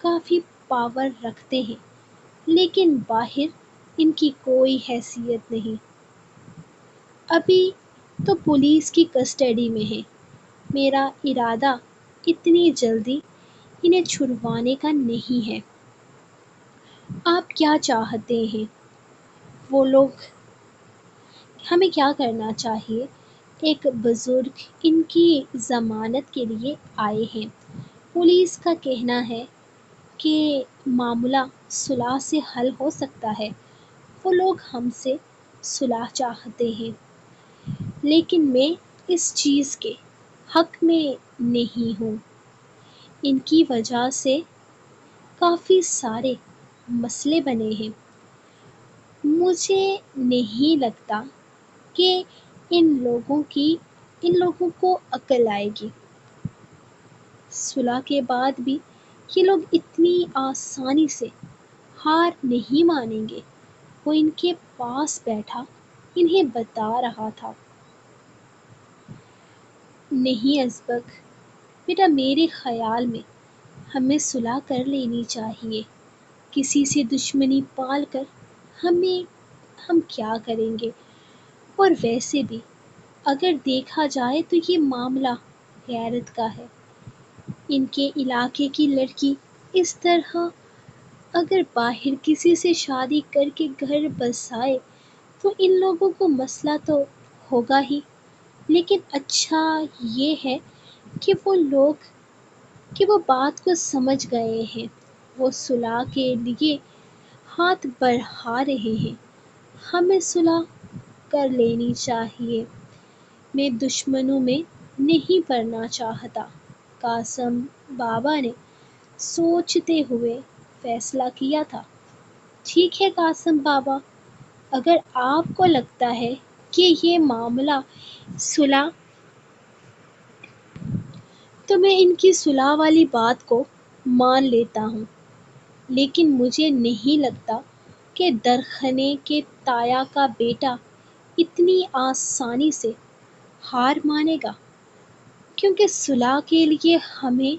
کافی پاور رکھتے ہیں، لیکن باہر ان کی کوئی حیثیت نہیں۔ ابھی تو پولیس کی کسٹڈی میں ہیں۔ میرا ارادہ اتنی جلدی انہیں چھڑوانے کا نہیں ہے۔ آپ کیا چاہتے ہیں؟ وہ لوگ ہمیں کیا کرنا چاہیے؟ ایک بزرگ ان کی ضمانت کے لیے آئے ہیں۔ پولیس کا کہنا ہے کہ معاملہ صلح سے حل ہو سکتا ہے۔ وہ لوگ ہم سے صلح چاہتے ہیں، لیکن میں اس چیز کے حق میں نہیں ہوں۔ ان کی وجہ سے کافی سارے مسئلے بنے ہیں۔ مجھے نہیں لگتا کہ ان لوگوں کو عقل آئے گی۔ صلح کے بعد بھی یہ لوگ اتنی آسانی سے ہار نہیں مانیں گے۔ وہ ان کے پاس بیٹھا انہیں بتا رہا تھا۔ نہیں ازبک بیٹا، میرے خیال میں ہمیں صلح کر لینی چاہیے۔ کسی سے دشمنی پال کر ہم کیا کریں گے؟ اور ویسے بھی اگر دیکھا جائے تو یہ معاملہ غیرت کا ہے۔ ان کے علاقے کی لڑکی اس طرح اگر باہر کسی سے شادی کر کے گھر بسائے تو ان لوگوں کو مسئلہ تو ہوگا ہی، لیکن اچھا یہ ہے کہ وہ بات کو سمجھ گئے ہیں۔ وہ صلح کے لیے ہاتھ بڑھا رہے ہیں۔ ہمیں صلح کر لینی چاہیے۔ میں دشمنوں میں نہیں پڑنا چاہتا۔ قاسم بابا نے سوچتے ہوئے فیصلہ کیا تھا۔ ٹھیک ہے قاسم بابا، اگر آپ کو لگتا ہے کہ یہ معاملہ صلح، تو میں ان کی صلح والی بات کو مان لیتا ہوں، لیکن مجھے نہیں لگتا کہ درخنے کے تایا کا بیٹا اتنی آسانی سے ہار مانے گا، کیونکہ صلح کے لیے ہمیں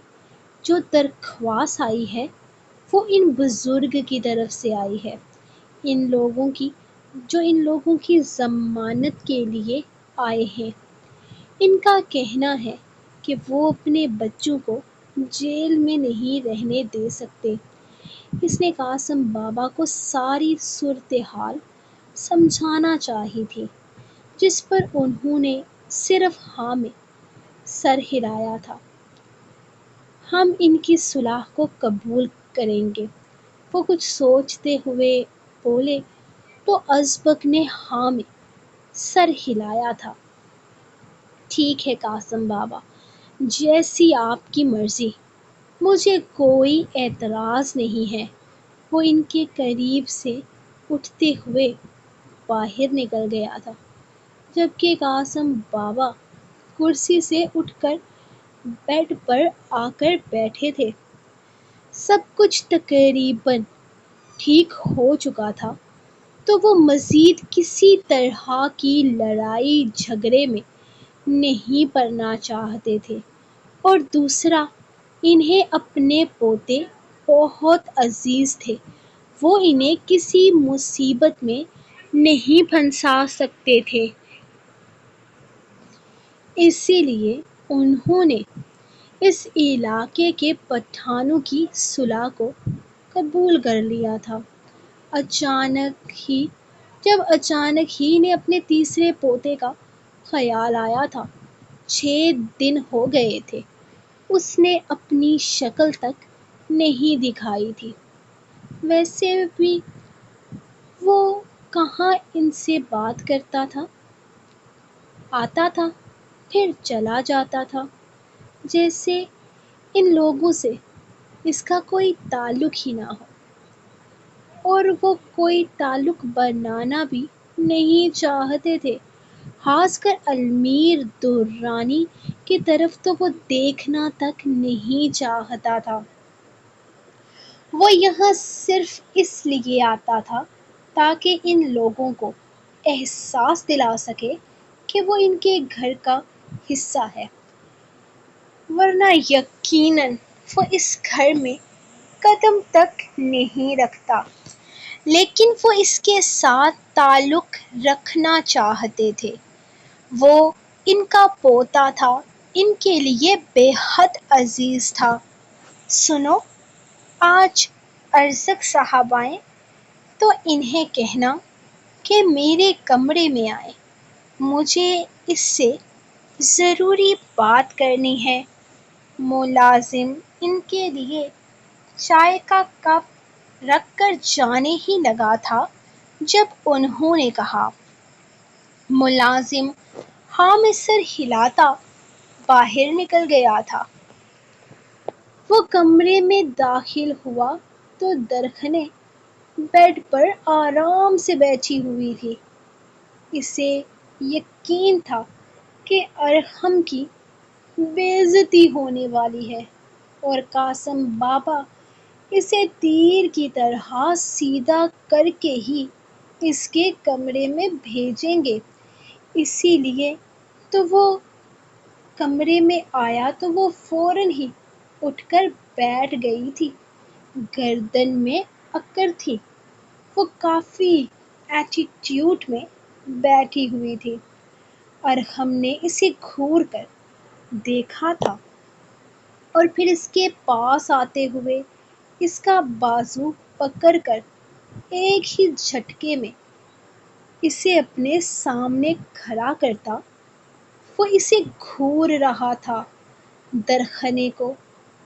جو درخواست آئی ہے وہ ان بزرگ کی طرف سے آئی ہے، ان لوگوں کی ضمانت کے لیے آئے ہیں۔ ان کا کہنا ہے کہ وہ اپنے بچوں کو جیل میں نہیں رہنے دے سکتے۔ اس نے قاسم بابا کو ساری صورتحال سمجھانا چاہی تھی، جس پر انہوں نے صرف ہاں میں سر ہلایا تھا۔ ہم ان کی صلح کو قبول کریں گے، وہ کچھ سوچتے ہوئے بولے تو ازبک نے ہاں میں سر ہلایا تھا۔ ٹھیک ہے قاسم بابا، جیسی آپ کی مرضی، مجھے کوئی اعتراض نہیں ہے۔ وہ ان کے قریب سے اٹھتے ہوئے باہر نکل گیا تھا، جبکہ قاسم بابا کرسی سے اٹھ کر بیڈ پر آ کر بیٹھے تھے۔ سب کچھ تقریباً ٹھیک ہو چکا تھا، تو وہ مزید کسی طرح کی لڑائی جھگڑے میں نہیں پڑھنا چاہتے تھے، اور دوسرا انہیں اپنے پوتے بہت عزیز تھے، وہ انہیں کسی مصیبت میں نہیں پھنسا سکتے تھے۔ اسی لیے انہوں نے اس علاقے کے پٹھانوں کی صلح کو قبول کر لیا تھا۔ اچانک ہی جب اچانک ہی انہیں اپنے تیسرے پوتے کا خیال آیا تھا۔ 6 دن ہو گئے تھے اس نے اپنی شکل تک نہیں دکھائی تھی۔ ویسے بھی وہ کہاں ان سے بات کرتا تھا، آتا تھا پھر چلا جاتا تھا، جیسے ان لوگوں سے اس کا کوئی تعلق ہی نہ ہو، اور وہ کوئی تعلق بنانا بھی نہیں چاہتے تھے۔ خاص کر المیر درانی کی طرف تو وہ دیکھنا تک نہیں چاہتا تھا۔ وہ یہاں صرف اس لیے آتا تھا تاکہ ان لوگوں کو احساس دلا سکے کہ وہ ان کے گھر کا حصہ ہے، ورنہ یقیناً وہ اس گھر میں قدم تک نہیں رکھتا۔ لیکن وہ اس کے ساتھ تعلق رکھنا چاہتے تھے۔ وہ ان کا پوتا تھا، ان کے لیے بے حد عزیز تھا۔ سنو، آج ارزق صاحب آئیں تو انہیں کہنا کہ میرے کمرے میں آئیں، مجھے اس سے ضروری بات کرنی ہے۔ ملازم ان کے لیے چائے کا کپ رکھ کر جانے ہی لگا تھا جب انہوں نے کہا۔ ملازم ہاں میں سر ہلاتا باہر نکل گیا تھا۔ وہ کمرے میں داخل ہوا تو درخنیں بیڈ پر آرام سے بیٹھی ہوئی تھی۔ اسے یقین تھا کہ ارحم کی بے عزتی ہونے والی ہے اور قاسم بابا اسے تیر کی طرح سیدھا کر کے ہی اس کے کمرے میں بھیجیں گے۔ اسی لیے تو وہ کمرے میں آیا تو وہ فوراً ہی اٹھ کر بیٹھ گئی تھی، گردن میں اکڑ تھی۔ وہ کافی ایٹیٹیوڈ میں بیٹھی ہوئی تھی۔ ارحم نے اسے گھور کر دیکھا تھا اور پھر اس کے پاس آتے ہوئے اس کا بازو پکڑ کر ایک ہی جھٹکے میں اسے اپنے سامنے کھڑا کرتا۔ وہ اسے گھور رہا تھا۔ درخنے کو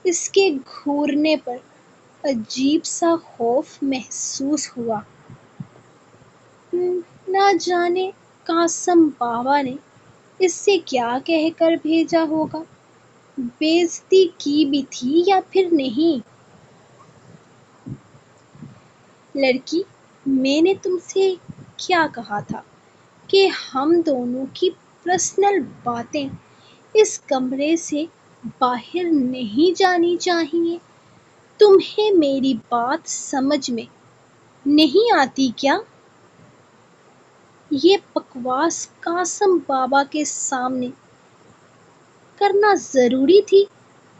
اس کے گھورنے پر عجیب سا خوف محسوس ہوا۔ نہ جانے قاسم بابا نے اس سے کیا کہہ کر بھیجا ہوگا، بے عزتی کی بھی تھی یا پھر نہیں۔ لڑکی، میں نے تم سے کیا کہا تھا کہ ہم دونوں کی پرسنل باتیں اس کمرے سے باہر نہیں جانی چاہیے؟ تمہیں میری بات سمجھ میں نہیں آتی کیا؟ یہ بکواس قاسم بابا کے سامنے کرنا ضروری تھی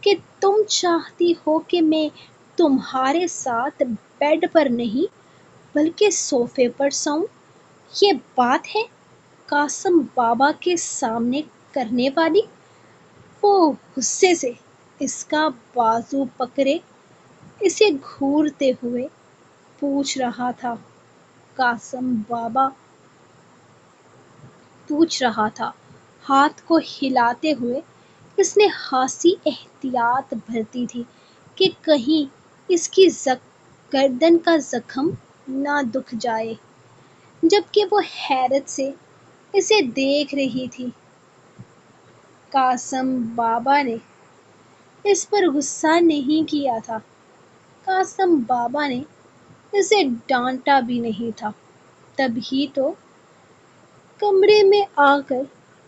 کہ تم چاہتی ہو کہ میں تمہارے ساتھ بیڈ پر نہیں بلکہ صوفے پر سوؤں؟ یہ بات ہے قاسم بابا کے سامنے کرنے والی؟ وہ غصے سے اس کا بازو پکڑے اسے گھورتے ہوئے پوچھ رہا تھا۔ قاسم بابا پوچھ رہا تھا، ہاتھ کو ہلاتے ہوئے۔ اس نے خاصی احتیاط برتی تھی کہ کہیں اس کی گردن کا زخم نہ دکھ جائے، جبکہ وہ حیرت سے اسے دیکھ رہی تھی۔ قاسم بابا نے اس پر غصہ نہیں کیا تھا۔ قاسم بابا نے اسے ڈانٹا بھی نہیں تھا، تبھی تو کمرے میں آ کر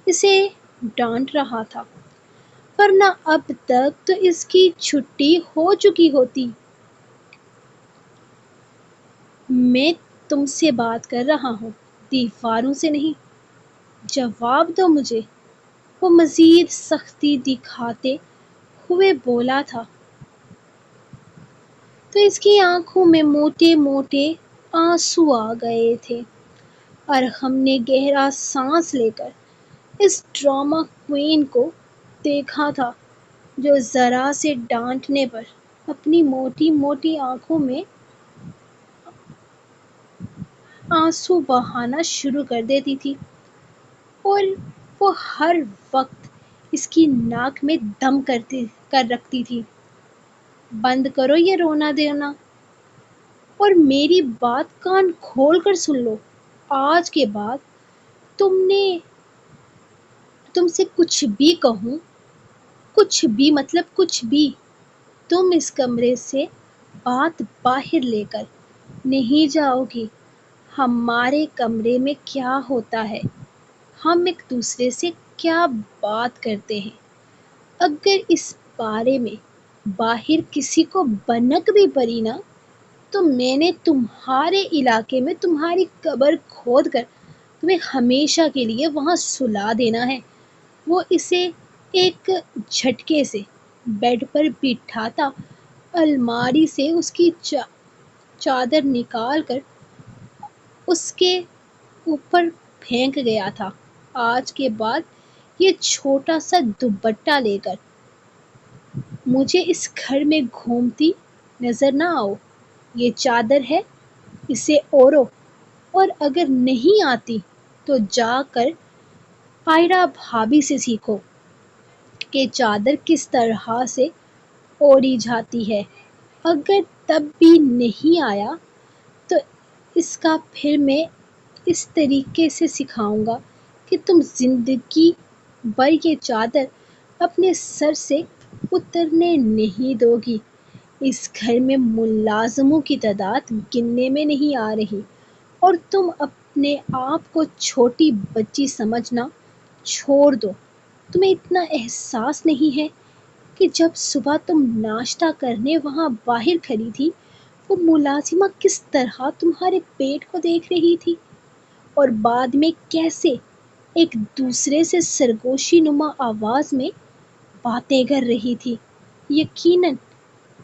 اسے ڈانٹ رہا تھا، ورنہ اب تک تو اس کی چھٹی ہو چکی ہوتی۔ میں تم سے بات کر رہا ہوں، دیواروں سے نہیں۔ جواب دو مجھے۔ وہ مزید سختی دکھاتے ہوئے بولا تھا تو اس کی آنکھوں میں موٹے موٹے آنسو آ گئے تھے اور ہم نے گہرا سانس لے کر اس ڈرامہ کوئین کو دیکھا تھا جو ذرا سے ڈانٹنے پر اپنی موٹی موٹی آنکھوں میں آنسو بہانا شروع کر دیتی تھی اور وہ ہر وقت اس کی ناک میں دم کر رکھتی تھی، بند کرو یہ رونا دینا اور میری بات کان کھول کر سن لو، آج کے بعد تم سے کچھ بھی کہوں، کچھ بھی مطلب کچھ بھی، تم اس کمرے سے بات باہر لے کر نہیں جاؤ گی۔ ہمارے کمرے میں کیا ہوتا ہے، ہم ایک دوسرے سے کیا بات کرتے ہیں، اگر اس بارے میں باہر کسی کو بھنک بھی پڑی نا تو میں نے تمہارے علاقے میں تمہاری قبر کھود کر تمہیں ہمیشہ کے لیے وہاں سلا دینا ہے۔ وہ اسے ایک جھٹکے سے بیڈ پر بٹھاتا الماری سے اس کی چادر نکال کر اس کے اوپر پھینک گیا تھا۔ آج کے بعد یہ چھوٹا سا دوپٹہ لے کر مجھے اس گھر میں گھومتی نظر نہ آؤ، یہ چادر ہے، اسے اوڑھو، اور اگر نہیں آتی تو جا کر آئرہ بھابھی سے سیکھو کہ چادر کس طرح سے اوڑھی جاتی ہے۔ اگر تب بھی نہیں آیا تو اس کا پھر میں اس طریقے سے سکھاؤں گا کہ تم زندگی بھر یہ چادر اپنے سر سے اترنے نہیں دو گی۔ اس گھر میں ملازموں کی تعداد گننے میں نہیں آ رہی اور تم اپنے آپ کو چھوٹی بچی سمجھنا چھوڑ دو۔ تمہیں اتنا احساس نہیں ہے کہ جب صبح تم ناشتہ کرنے وہاں باہر کھڑی تھی وہ ملازمہ کس طرح تمہارے پیٹ کو دیکھ رہی تھی اور بعد میں کیسے ایک دوسرے سے سرگوشی نما آواز میں باتیں کر رہی تھی۔ یقیناً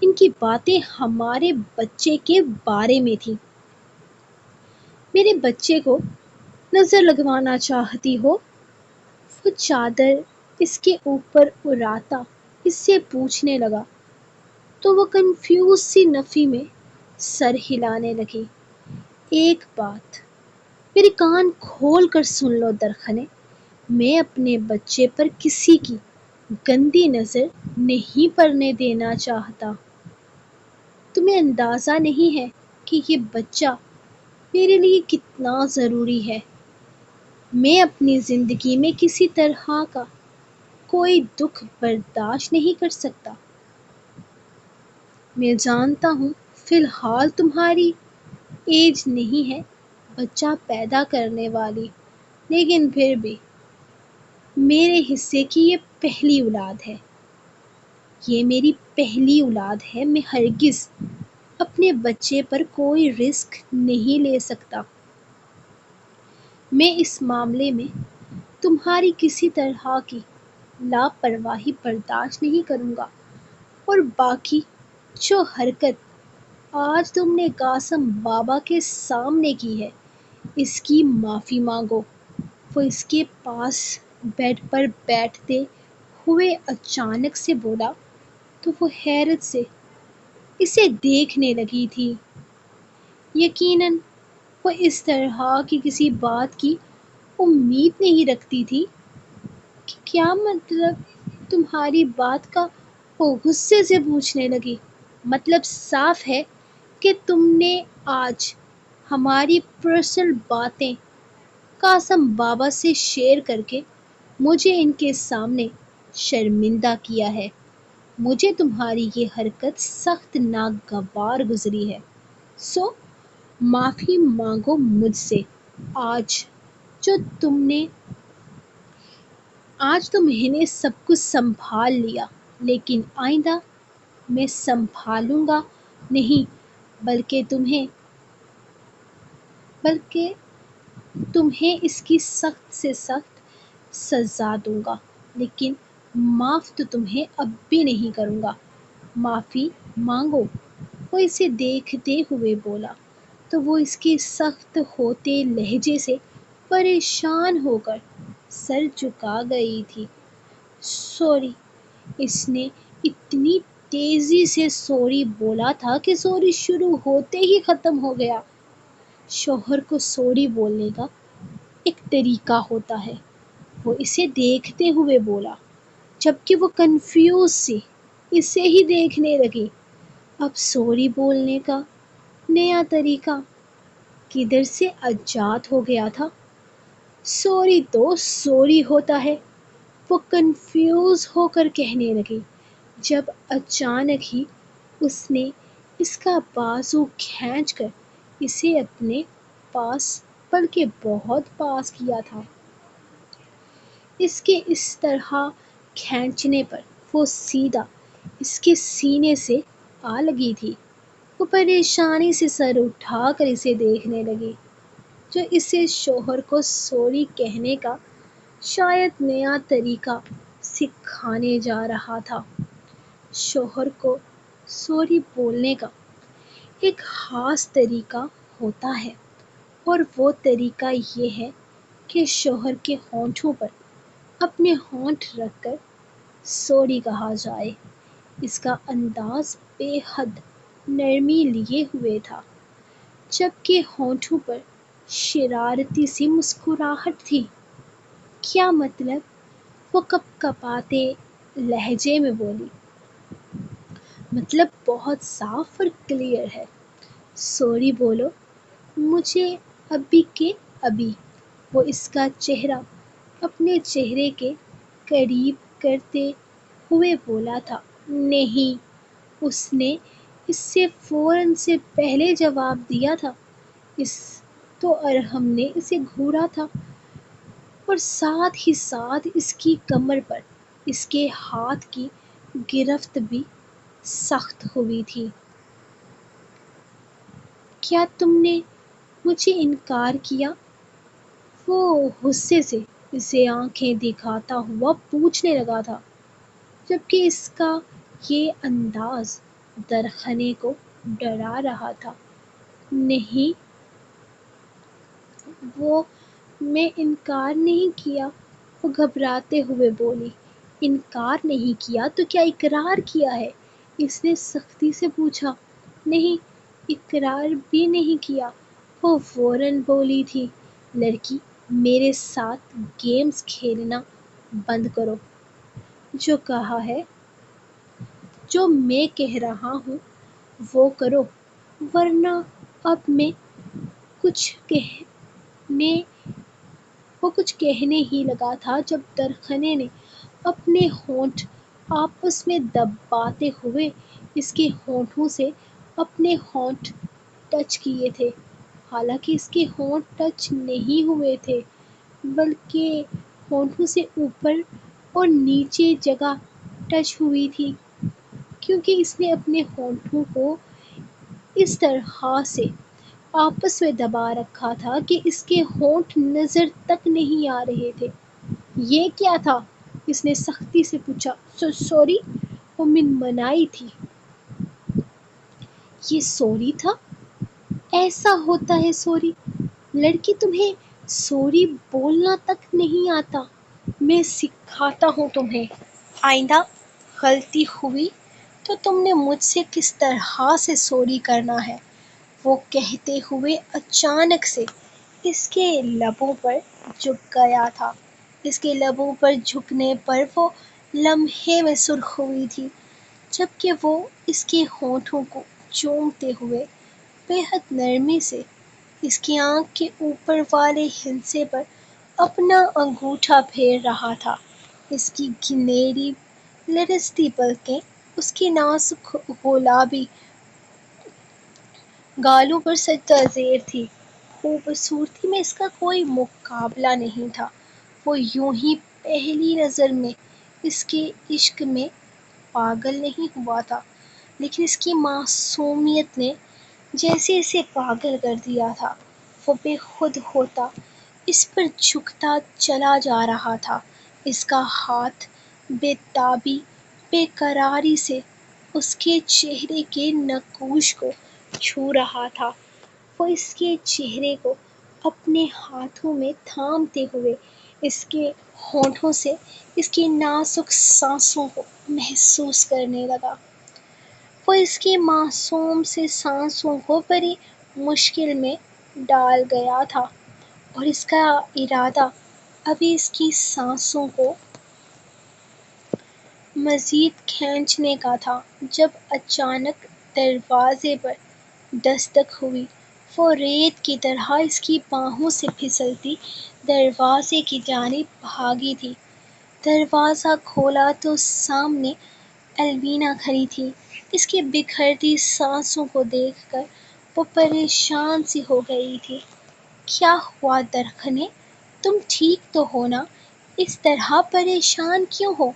ان کی باتیں ہمارے بچے کے بارے میں تھیں۔ میرے بچے کو نظر لگوانا چاہتی ہو؟ وہ چادر اس کے اوپر اڑاتا اس سے پوچھنے لگا تو وہ کنفیوز سی نفی میں سر ہلانے لگی۔ ایک بات میرے کان کھول کر سن لو درخنے، میں اپنے بچے پر کسی کی گندی نظر نہیں پڑنے دینا چاہتا۔ تمہیں اندازہ نہیں ہے کہ یہ بچہ میرے لیے کتنا ضروری ہے۔ میں اپنی زندگی میں کسی طرح کا کوئی دکھ برداشت نہیں کر سکتا۔ میں جانتا ہوں فی الحال تمہاری ایج نہیں ہے بچہ پیدا کرنے والی، لیکن پھر بھی میرے حصے کی یہ پہلی اولاد ہے۔ یہ میری پہلی اولاد ہے، میں ہرگز اپنے بچے پر کوئی رسک نہیں لے سکتا۔ میں اس معاملے میں تمہاری کسی طرح کی لاپرواہی برداشت نہیں کروں گا اور باقی جو حرکت آج تم نے قاسم بابا کے سامنے کی ہے اس کی معافی مانگو۔ وہ اس کے پاس بیڈ پر بیٹھتے ہوئے اچانک سے بولا تو وہ حیرت سے اسے دیکھنے لگی تھی۔ یقیناً وہ اس طرح کی کسی بات کی امید نہیں رکھتی تھی۔ کیا مطلب؟ تمہاری بات کا؟ وہ غصے سے پوچھنے لگی۔ مطلب صاف ہے کہ تم نے آج ہماری پرسنل باتیں قاسم بابا سے شیئر کر کے مجھے ان کے سامنے شرمندہ کیا ہے۔ مجھے تمہاری یہ حرکت سخت ناگوار گزری ہے، سو معافی مانگو مجھ سے۔ آج جو میں نے سب کچھ سنبھال لیا، لیکن آئندہ میں سنبھالوں گا نہیں بلکہ تمہیں اس کی سخت سے سخت سزا دوں گا۔ لیکن معاف تو تمہیں اب بھی نہیں کروں گا، معافی مانگو۔ وہ اسے دیکھتے ہوئے بولا تو وہ اس کے سخت ہوتے لہجے سے پریشان ہو کر سر جھکا گئی تھی۔ سوری، اس نے اتنی تیزی سے سوری بولا تھا کہ سوری شروع ہوتے ہی ختم ہو گیا۔ شوہر کو سوری بولنے کا ایک طریقہ ہوتا ہے، وہ اسے دیکھتے ہوئے بولا، جبکہ وہ کنفیوز سی اسے ہی دیکھنے لگی۔ اب سوری بولنے کا نیا طریقہ کدھر سے ایجاد ہو گیا تھا؟ سوری تو سوری ہوتا ہے، وہ کنفیوز ہو کر کہنے لگی، جب اچانک ہی اس نے اس کا بازو کھینچ کر اسے اپنے پاس، بلکہ بہت پاس کیا تھا۔ اس کے اس طرح کھینچنے پر وہ سیدھا اس کے سینے سے آ لگی تھی۔ وہ پریشانی سے سر اٹھا کر اسے دیکھنے لگی، جو اسے شوہر کو سوری کہنے کا شاید نیا طریقہ سکھانے جا رہا تھا۔ شوہر کو سوری بولنے کا ایک خاص طریقہ ہوتا ہے، اور وہ طریقہ یہ ہے کہ شوہر کے ہونٹوں پر اپنے ہونٹ رکھ کر سوری کہا جائے۔ اس کا انداز بے حد نرمی لیے ہوئے تھا، جبکہ ہونٹوں پر شرارتی سی مسکراہٹ تھی۔ کیا مطلب؟ وہ کپ کپاتے لہجے میں بولی۔ مطلب بہت صاف اور کلیئر ہے۔ سوری بولو مجھے ابھی کے ابھی۔ وہ اس کا چہرہ اپنے چہرے کے قریب کرتے ہوئے بولا تھا۔ نہیں، اس نے اس سے فوراً سے پہلے جواب دیا تھا۔ اس تو ارحم نے اسے گھورا تھا، اور ساتھ ہی ساتھ اس کی کمر پر اس کے ہاتھ کی گرفت بھی سخت ہوئی تھی۔ کیا تم نے مجھے انکار کیا؟ وہ غصے سے اسے آنکھیں دکھاتا ہوا پوچھنے لگا تھا، جبکہ اس کا یہ انداز درخنے کو ڈرا رہا تھا۔ نہیں، وہ میں انکار نہیں کیا، وہ گھبراتے ہوئے بولی۔ انکار نہیں کیا تو کیا اقرار کیا ہے؟ اس نے سختی سے پوچھا۔ نہیں، اقرار بھی نہیں کیا، وہ فوراً بولی تھی۔ لڑکی، میرے ساتھ گیمز کھیلنا بند کرو۔ جو کہا ہے، جو میں کہہ رہا ہوں وہ کرو، ورنہ اب میں وہ کچھ کہنے ہی لگا تھا جب درخنے نے اپنے ہونٹ آپس میں دباتے ہوئے اس کے ہونٹوں سے اپنے ہونٹ ٹچ کیے تھے۔ حالانکہ اس کے ہونٹ ٹچ نہیں ہوئے تھے، بلکہ ہونٹوں سے اوپر اور نیچے جگہ ٹچ ہوئی تھی، کیونکہ اس نے اپنے ہونٹوں کو اس طرح سے آپس میں دبا رکھا تھا کہ اس کے ہونٹ نظر تک نہیں آ رہے تھے۔ یہ کیا تھا؟ اس نے سختی سے پوچھا۔ سوری، وہ منمنائی تھی۔ یہ سوری تھا؟ ایسا ہوتا ہے سوری؟ لڑکی، تمہیں سوری بولنا تک نہیں آتا؟ میں سکھاتا ہوں تمہیں۔ آئندہ غلطی ہوئی تو تم نے مجھ سے کس طرح سے سوری کرنا ہے۔ وہ کہتے ہوئے اچانک سے اس کے لبوں پر جھک گیا تھا۔ اس کے لبوں پر جھکنے پر وہ لمحے میں سرخ ہوئی تھی، جبکہ وہ اس کے ہونٹوں کو چومتے ہوئے بے حد نرمی سے اس کی آنکھ کے اوپر والے حصے پر اپنا انگوٹھا پھیر رہا تھا۔ اس کی گھنیری لرزتی پلکیں اس کی نازک گلابی گالوں پر سجدہ زیر تھی۔ خوبصورتی میں اس کا کوئی مقابلہ نہیں تھا۔ وہ یوں ہی پہلی نظر میں اس کے عشق میں پاگل نہیں ہوا تھا، لیکن اس کی معصومیت نے جیسے اسے پاگل کر دیا تھا۔ وہ بے خود ہوتا اس پر جھکتا چلا جا رہا تھا۔ اس کا ہاتھ بے بے قراری سے اس کے چہرے کے نقوش کو چھو رہا تھا۔ وہ اس کے چہرے کو اپنے ہاتھوں میں تھامتے ہوئے اس کے ہونٹوں سے اس کی نازک سانسوں کو محسوس کرنے لگا۔ وہ اس کی معصوم سی سانسوں کو بڑی مشکل میں ڈال گیا تھا اور اس کا ارادہ ابھی اس کی سانسوں کو مزید کھینچنے کا تھا جب اچانک دروازے پر دستک ہوئی۔ وہ ریت کی طرح اس کی باہوں سے پھسلتی دروازے کی جانب بھاگی تھی۔ دروازہ کھولا تو سامنے الوینا کھڑی تھی۔ اس کی بکھرتی سانسوں کو دیکھ کر وہ پریشان سی ہو گئی تھی۔ کیا ہوا درخنے، تم ٹھیک تو ہو نا؟ اس طرح پریشان کیوں ہو؟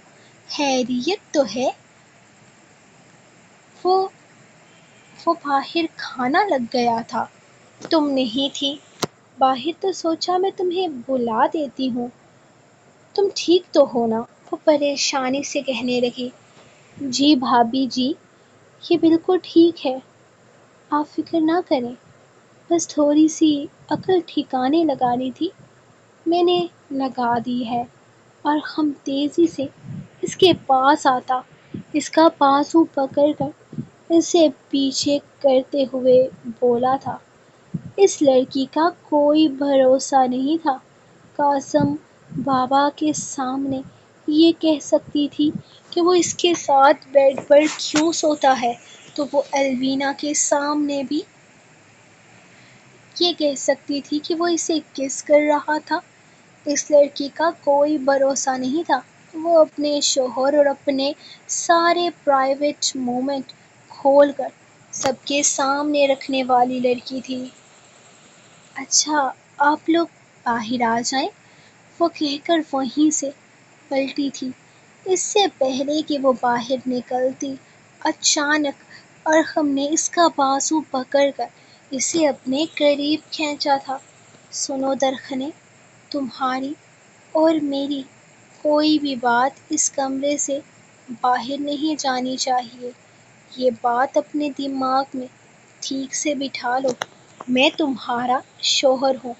خیریت تو ہے؟ وہ باہر کھانا لگ گیا تھا، تم نہیں تھی باہر تو سوچا میں تمہیں بلا دیتی ہوں۔ تم ٹھیک تو ہو نا؟ وہ پریشانی سے کہنے لگی۔ جی بھابھی جی، یہ بالکل ٹھیک ہے، آپ فکر نہ کریں، بس تھوڑی سی عقل ٹھکانے لگانی تھی، میں نے لگا دی ہے۔ اور ہم تیزی سے اس کے پاس آتا اس کا بازو پکڑ کر اسے پیچھے کرتے ہوئے بولا تھا۔ اس لڑکی کا کوئی بھروسہ نہیں تھا۔ قاسم بابا کے سامنے یہ کہہ سکتی تھی کہ وہ اس کے ساتھ بیڈ پر کیوں سوتا ہے تو وہ الوینا کے سامنے بھی یہ کہہ سکتی تھی کہ وہ اسے کس کر رہا تھا۔ اس لڑکی کا کوئی بھروسہ نہیں تھا۔ وہ اپنے شوہر اور اپنے سارے پرائیویٹ مومنٹ کھول کر سب کے سامنے رکھنے والی لڑکی تھی۔ اچھا آپ لوگ باہر آ جائیں، وہ کہہ کر وہیں سے پلٹی تھی۔ اس سے پہلے کہ وہ باہر نکلتی، اچانک ارحم نے اس کا بازو پکڑ کر اسے اپنے قریب کھینچا تھا۔ سنو درخنے، تمہاری اور میری کوئی بھی بات اس کمرے سے باہر نہیں جانی چاہیے، یہ بات اپنے دماغ میں ٹھیک سے بٹھا لو۔ میں تمہارا شوہر ہوں،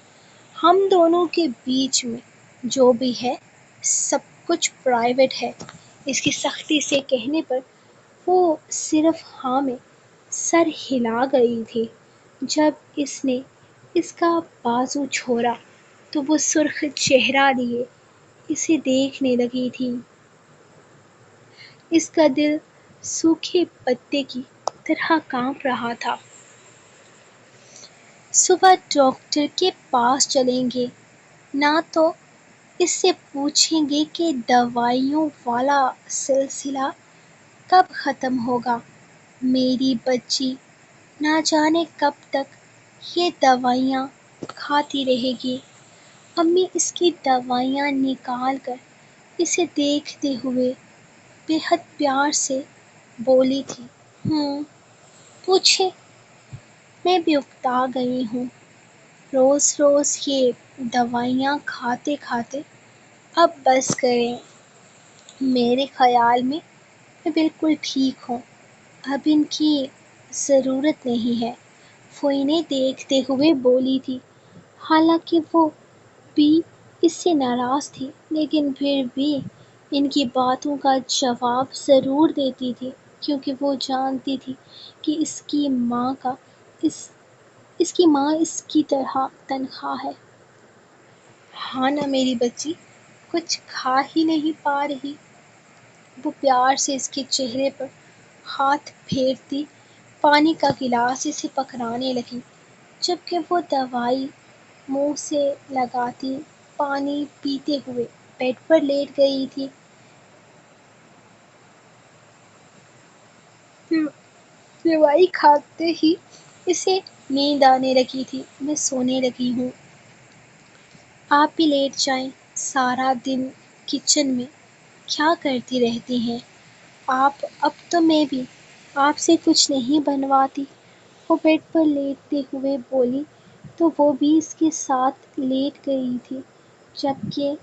ہم دونوں کے بیچ میں جو بھی ہے سب کچھ پرائیویٹ ہے۔ اس کی سختی سے کہنے پر وہ صرف ہاں میں سر ہلا گئی تھی۔ جب اس نے اس کا بازو چھوڑا تو وہ سرخ چہرہ لیے اسے دیکھنے لگی تھی۔ اس کا دل سوکھے پتے کی طرح کانپ رہا تھا۔ صبح ڈاکٹر کے پاس چلیں گے، نہ تو اس سے پوچھیں گے کہ دوائیوں والا سلسلہ کب ختم ہوگا۔ میری بچی نہ جانے کب تک یہ دوائیاں کھاتی رہے گی۔ امی اس کی دوائیاں نکال کر اسے دیکھتے ہوئے بے حد پیار سے بولی تھی۔ پوچھیں، میں بھی اکتا گئی ہوں، روز روز یہ دوائیاں کھاتے کھاتے اب بس کریں۔ میرے خیال میں بالکل ٹھیک ہوں، اب ان کی ضرورت نہیں ہے، وہ انہیں دیکھتے ہوئے بولی تھی۔ حالانکہ وہ بھی اس سے ناراض تھی لیکن پھر بھی ان کی باتوں کا جواب ضرور دیتی تھی کیونکہ وہ جانتی تھی کہ اس کی ماں اس کی طرح تنہا ہے۔ ہاں نا میری بچی، کچھ کھا ہی نہیں پا رہی؟ وہ پیار سے اس کے چہرے پر ہاتھ پھیرتی پانی کا گلاس اسے پکڑانے لگی، جبکہ وہ دوائی منہ سے لگاتی پانی پیتے ہوئے بیڈ پر لیٹ گئی تھی۔ دوائی کھاتے ہی اسے نیند آنے لگی تھی۔ میں سونے لگی ہوں، آپ بھی لیٹ جائیں، سارا دن کچن میں کیا کرتی رہتی ہیں آپ؟ اب تو میں بھی آپ سے کچھ نہیں بنواتی، وہ بیڈ پر لیٹتے ہوئے بولی تو وہ بھی اس کے ساتھ لیٹ گئی تھی، جبکہ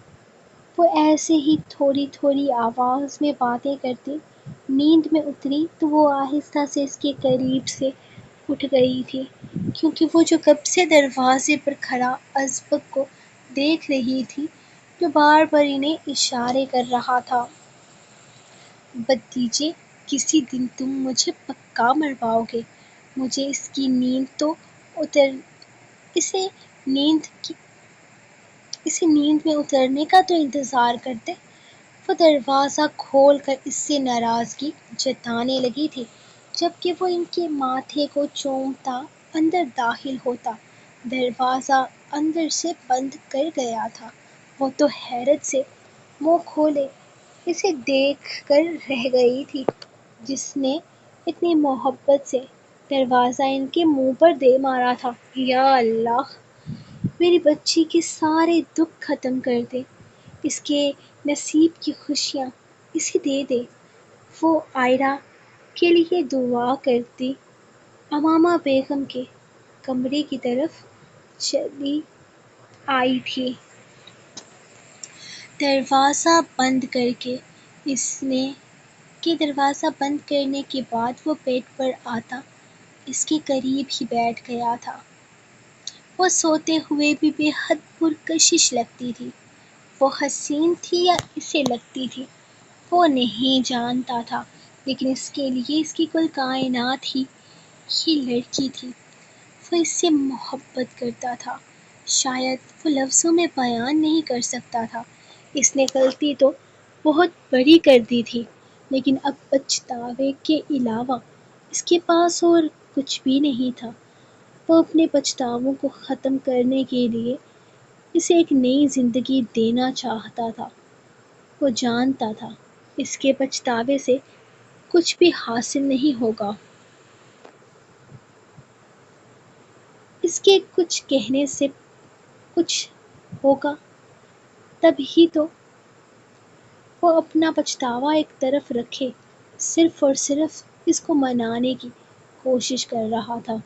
وہ ایسے ہی تھوڑی تھوڑی آواز میں باتیں کرتی. نیند میں اتری تو وہ آہستہ سے اس کے قریب سے اٹھ گئی تھی، کیونکہ وہ جو کب سے دروازے پر کھڑا ازبک کو دیکھ رہی تھی، جو بار بار انہیں اشارے کر رہا تھا. بھتیجے، کسی دن تم مجھے پکا مرواؤ گے. مجھے اس کی نیند تو اتر اسے نیند کی اسے نیند میں اترنے کا تو انتظار کرتے. وہ دروازہ کھول کر اس سے ناراضگی جتانے لگی تھی، جبکہ وہ ان کے ماتھے کو چومتا اندر داخل ہوتا. دروازہ اندر سے بند کر گیا تھا. وہ تو حیرت سے منہ کھولے اسے دیکھ کر رہ گئی تھی، جس نے اتنی محبت سے دروازہ ان کے منہ پر دے مارا تھا. یا اللہ! میری بچی کے سارے دکھ ختم کر دے، اس کے نصیب کی خوشیاں اسے دے دے. وہ آئرہ کے لیے دعا کرتی امامہ بیگم کے کمرے کی طرف چلی آئی تھی. دروازہ بند کر کے اس نے کہ دروازہ بند کرنے کے بعد وہ بیڈ پر آتا اس کے قریب ہی بیٹھ گیا تھا. وہ سوتے ہوئے بھی بے حد پرکشش لگتی تھی. وہ حسین تھی یا اسے لگتی تھی، وہ نہیں جانتا تھا، لیکن اس کے لیے اس کی کل کائنات ہی یہ لڑکی تھی. وہ اس سے محبت کرتا تھا، شاید وہ لفظوں میں بیان نہیں کر سکتا تھا. اس نے غلطی تو بہت بڑی کر دی تھی، لیکن اب پچھتاوے کے علاوہ اس کے پاس اور کچھ بھی نہیں تھا. وہ اپنے پچھتاووں کو ختم کرنے کے لیے اسے ایک نئی زندگی دینا چاہتا تھا. وہ جانتا تھا اس کے پچھتاوے سے کچھ بھی حاصل نہیں ہوگا. اس کے کچھ کہنے سے کچھ ہوگا، تب ہی تو. وہ اپنا پچھتاوا ایک طرف رکھے صرف اور صرف اس کو منانے کی کوشش کر رہا تھا.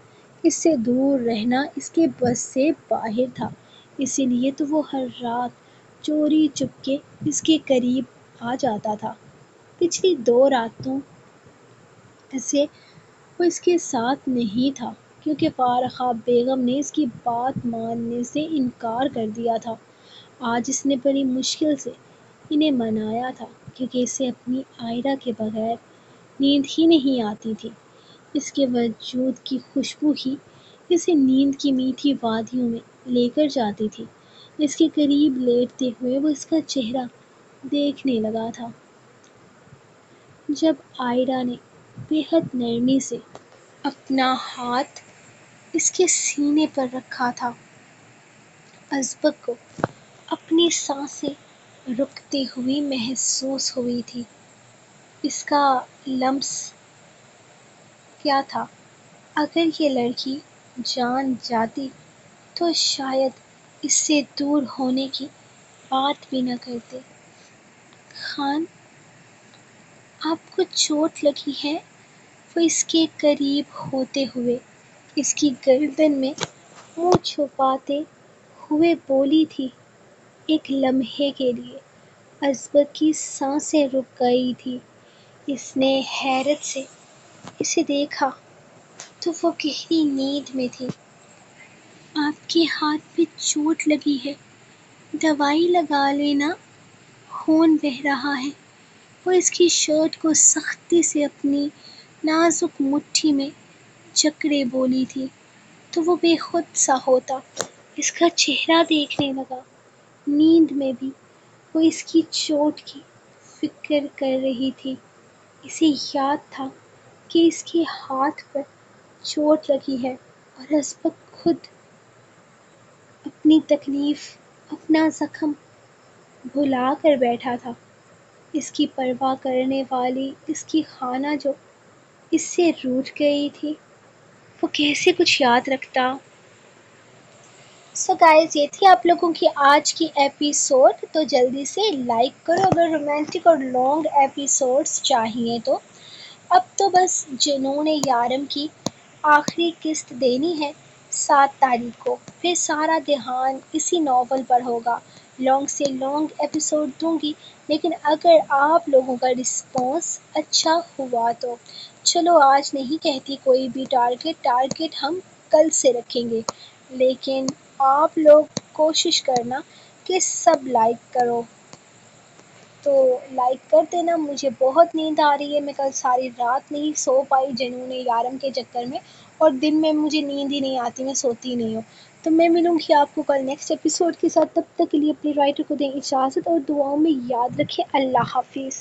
اس سے دور رہنا اس کے بس سے باہر تھا، اسی لیے تو وہ ہر رات چوری چپکے اس کے قریب آ جاتا تھا. پچھلی 2 راتوں سے وہ اس کے ساتھ نہیں تھا، کیونکہ فارخہ بیگم نے اس کی بات ماننے سے انکار کر دیا تھا. آج اس نے بڑی مشکل سے انہیں منایا تھا، کیونکہ اسے اپنی آئرہ کے بغیر نیند ہی نہیں آتی تھی. اس کے وجود کی خوشبو ہی اسے نیند کی میٹھی وادیوں میں لے کر جاتی تھی. اس کے قریب لیٹتے ہوئے وہ اس کا چہرہ دیکھنے لگا تھا. جب آئرہ نے بے حد نرمی سے اپنا ہاتھ اس کے سینے پر رکھا تھا، ازبک کو اپنی سانسیں رکتی ہوئی محسوس ہوئی تھی. اس کا لمس کیا تھا؟ اگر یہ لڑکی جان جاتی تو شاید اس سے دور ہونے کی بات بھی نہ کرتے. خان، آپ کو چوٹ لگی ہے؟ وہ اس کے قریب ہوتے ہوئے اس کی گردن میں منہ چھپاتے ہوئے بولی تھی. ایک لمحے کے لیے ازبک کی سانسیں رک گئی تھی. اس نے حیرت سے اسے دیکھا تو وہ گہری نیند میں تھی. آپ کے ہاتھ پہ چوٹ لگی ہے، دوائی لگا لینا، خون بہہ رہا ہے. وہ اس کی شرٹ کو سختی سے اپنی نازک مٹھی میں جکڑے بولی تھی. تو وہ بے خود سا ہوتا اس کا چہرہ دیکھنے لگا. نیند میں بھی وہ اس کی چوٹ کی فکر کر رہی تھی. اسے یاد تھا کہ اس کے ہاتھ پر چوٹ لگی ہے، اور ازبک خود اپنی تکلیف، اپنا زخم بھلا کر بیٹھا تھا. اس کی پرواہ کرنے والی اس کی خانہ جو اس سے روٹھ گئی تھی، وہ کیسے کچھ یاد رکھتا؟ سو گائز، یہ تھی آپ لوگوں کی آج کی ایپیسوڈ. تو جلدی سے لائک کرو اگر رومانٹک اور لانگ ایپیسوڈز چاہیے تو. اب تو بس جنون یارم کی آخری قسط دینی ہے 7 تاریخ کو، پھر سارا دھیان اسی ناول پر ہوگا. لانگ سے لانگ ایپیسوڈ دوں گی، لیکن اگر آپ لوگوں کا رسپانس اچھا ہوا تو چلو آج نہیں کہتی کوئی بھی ٹارگٹ ہم کل سے رکھیں گے، لیکن آپ لوگ کوشش کرنا کہ سب لائک کرو، تو لائک کر دینا۔ مجھے بہت نیند آ رہی ہے، میں کل ساری رات نہیں سو پائی جنون یارم کے چکر میں، اور دن میں مجھے نیند ہی نہیں آتی، میں سوتی نہیں ہوں۔ تو میں ملوں گی آپ کو کل نیکسٹ ایپیسوڈ کے ساتھ، تب تک کے لیے اپنی رائٹر کو دیں اجازت اور دعاؤں میں یاد رکھیں۔ اللہ حافظ۔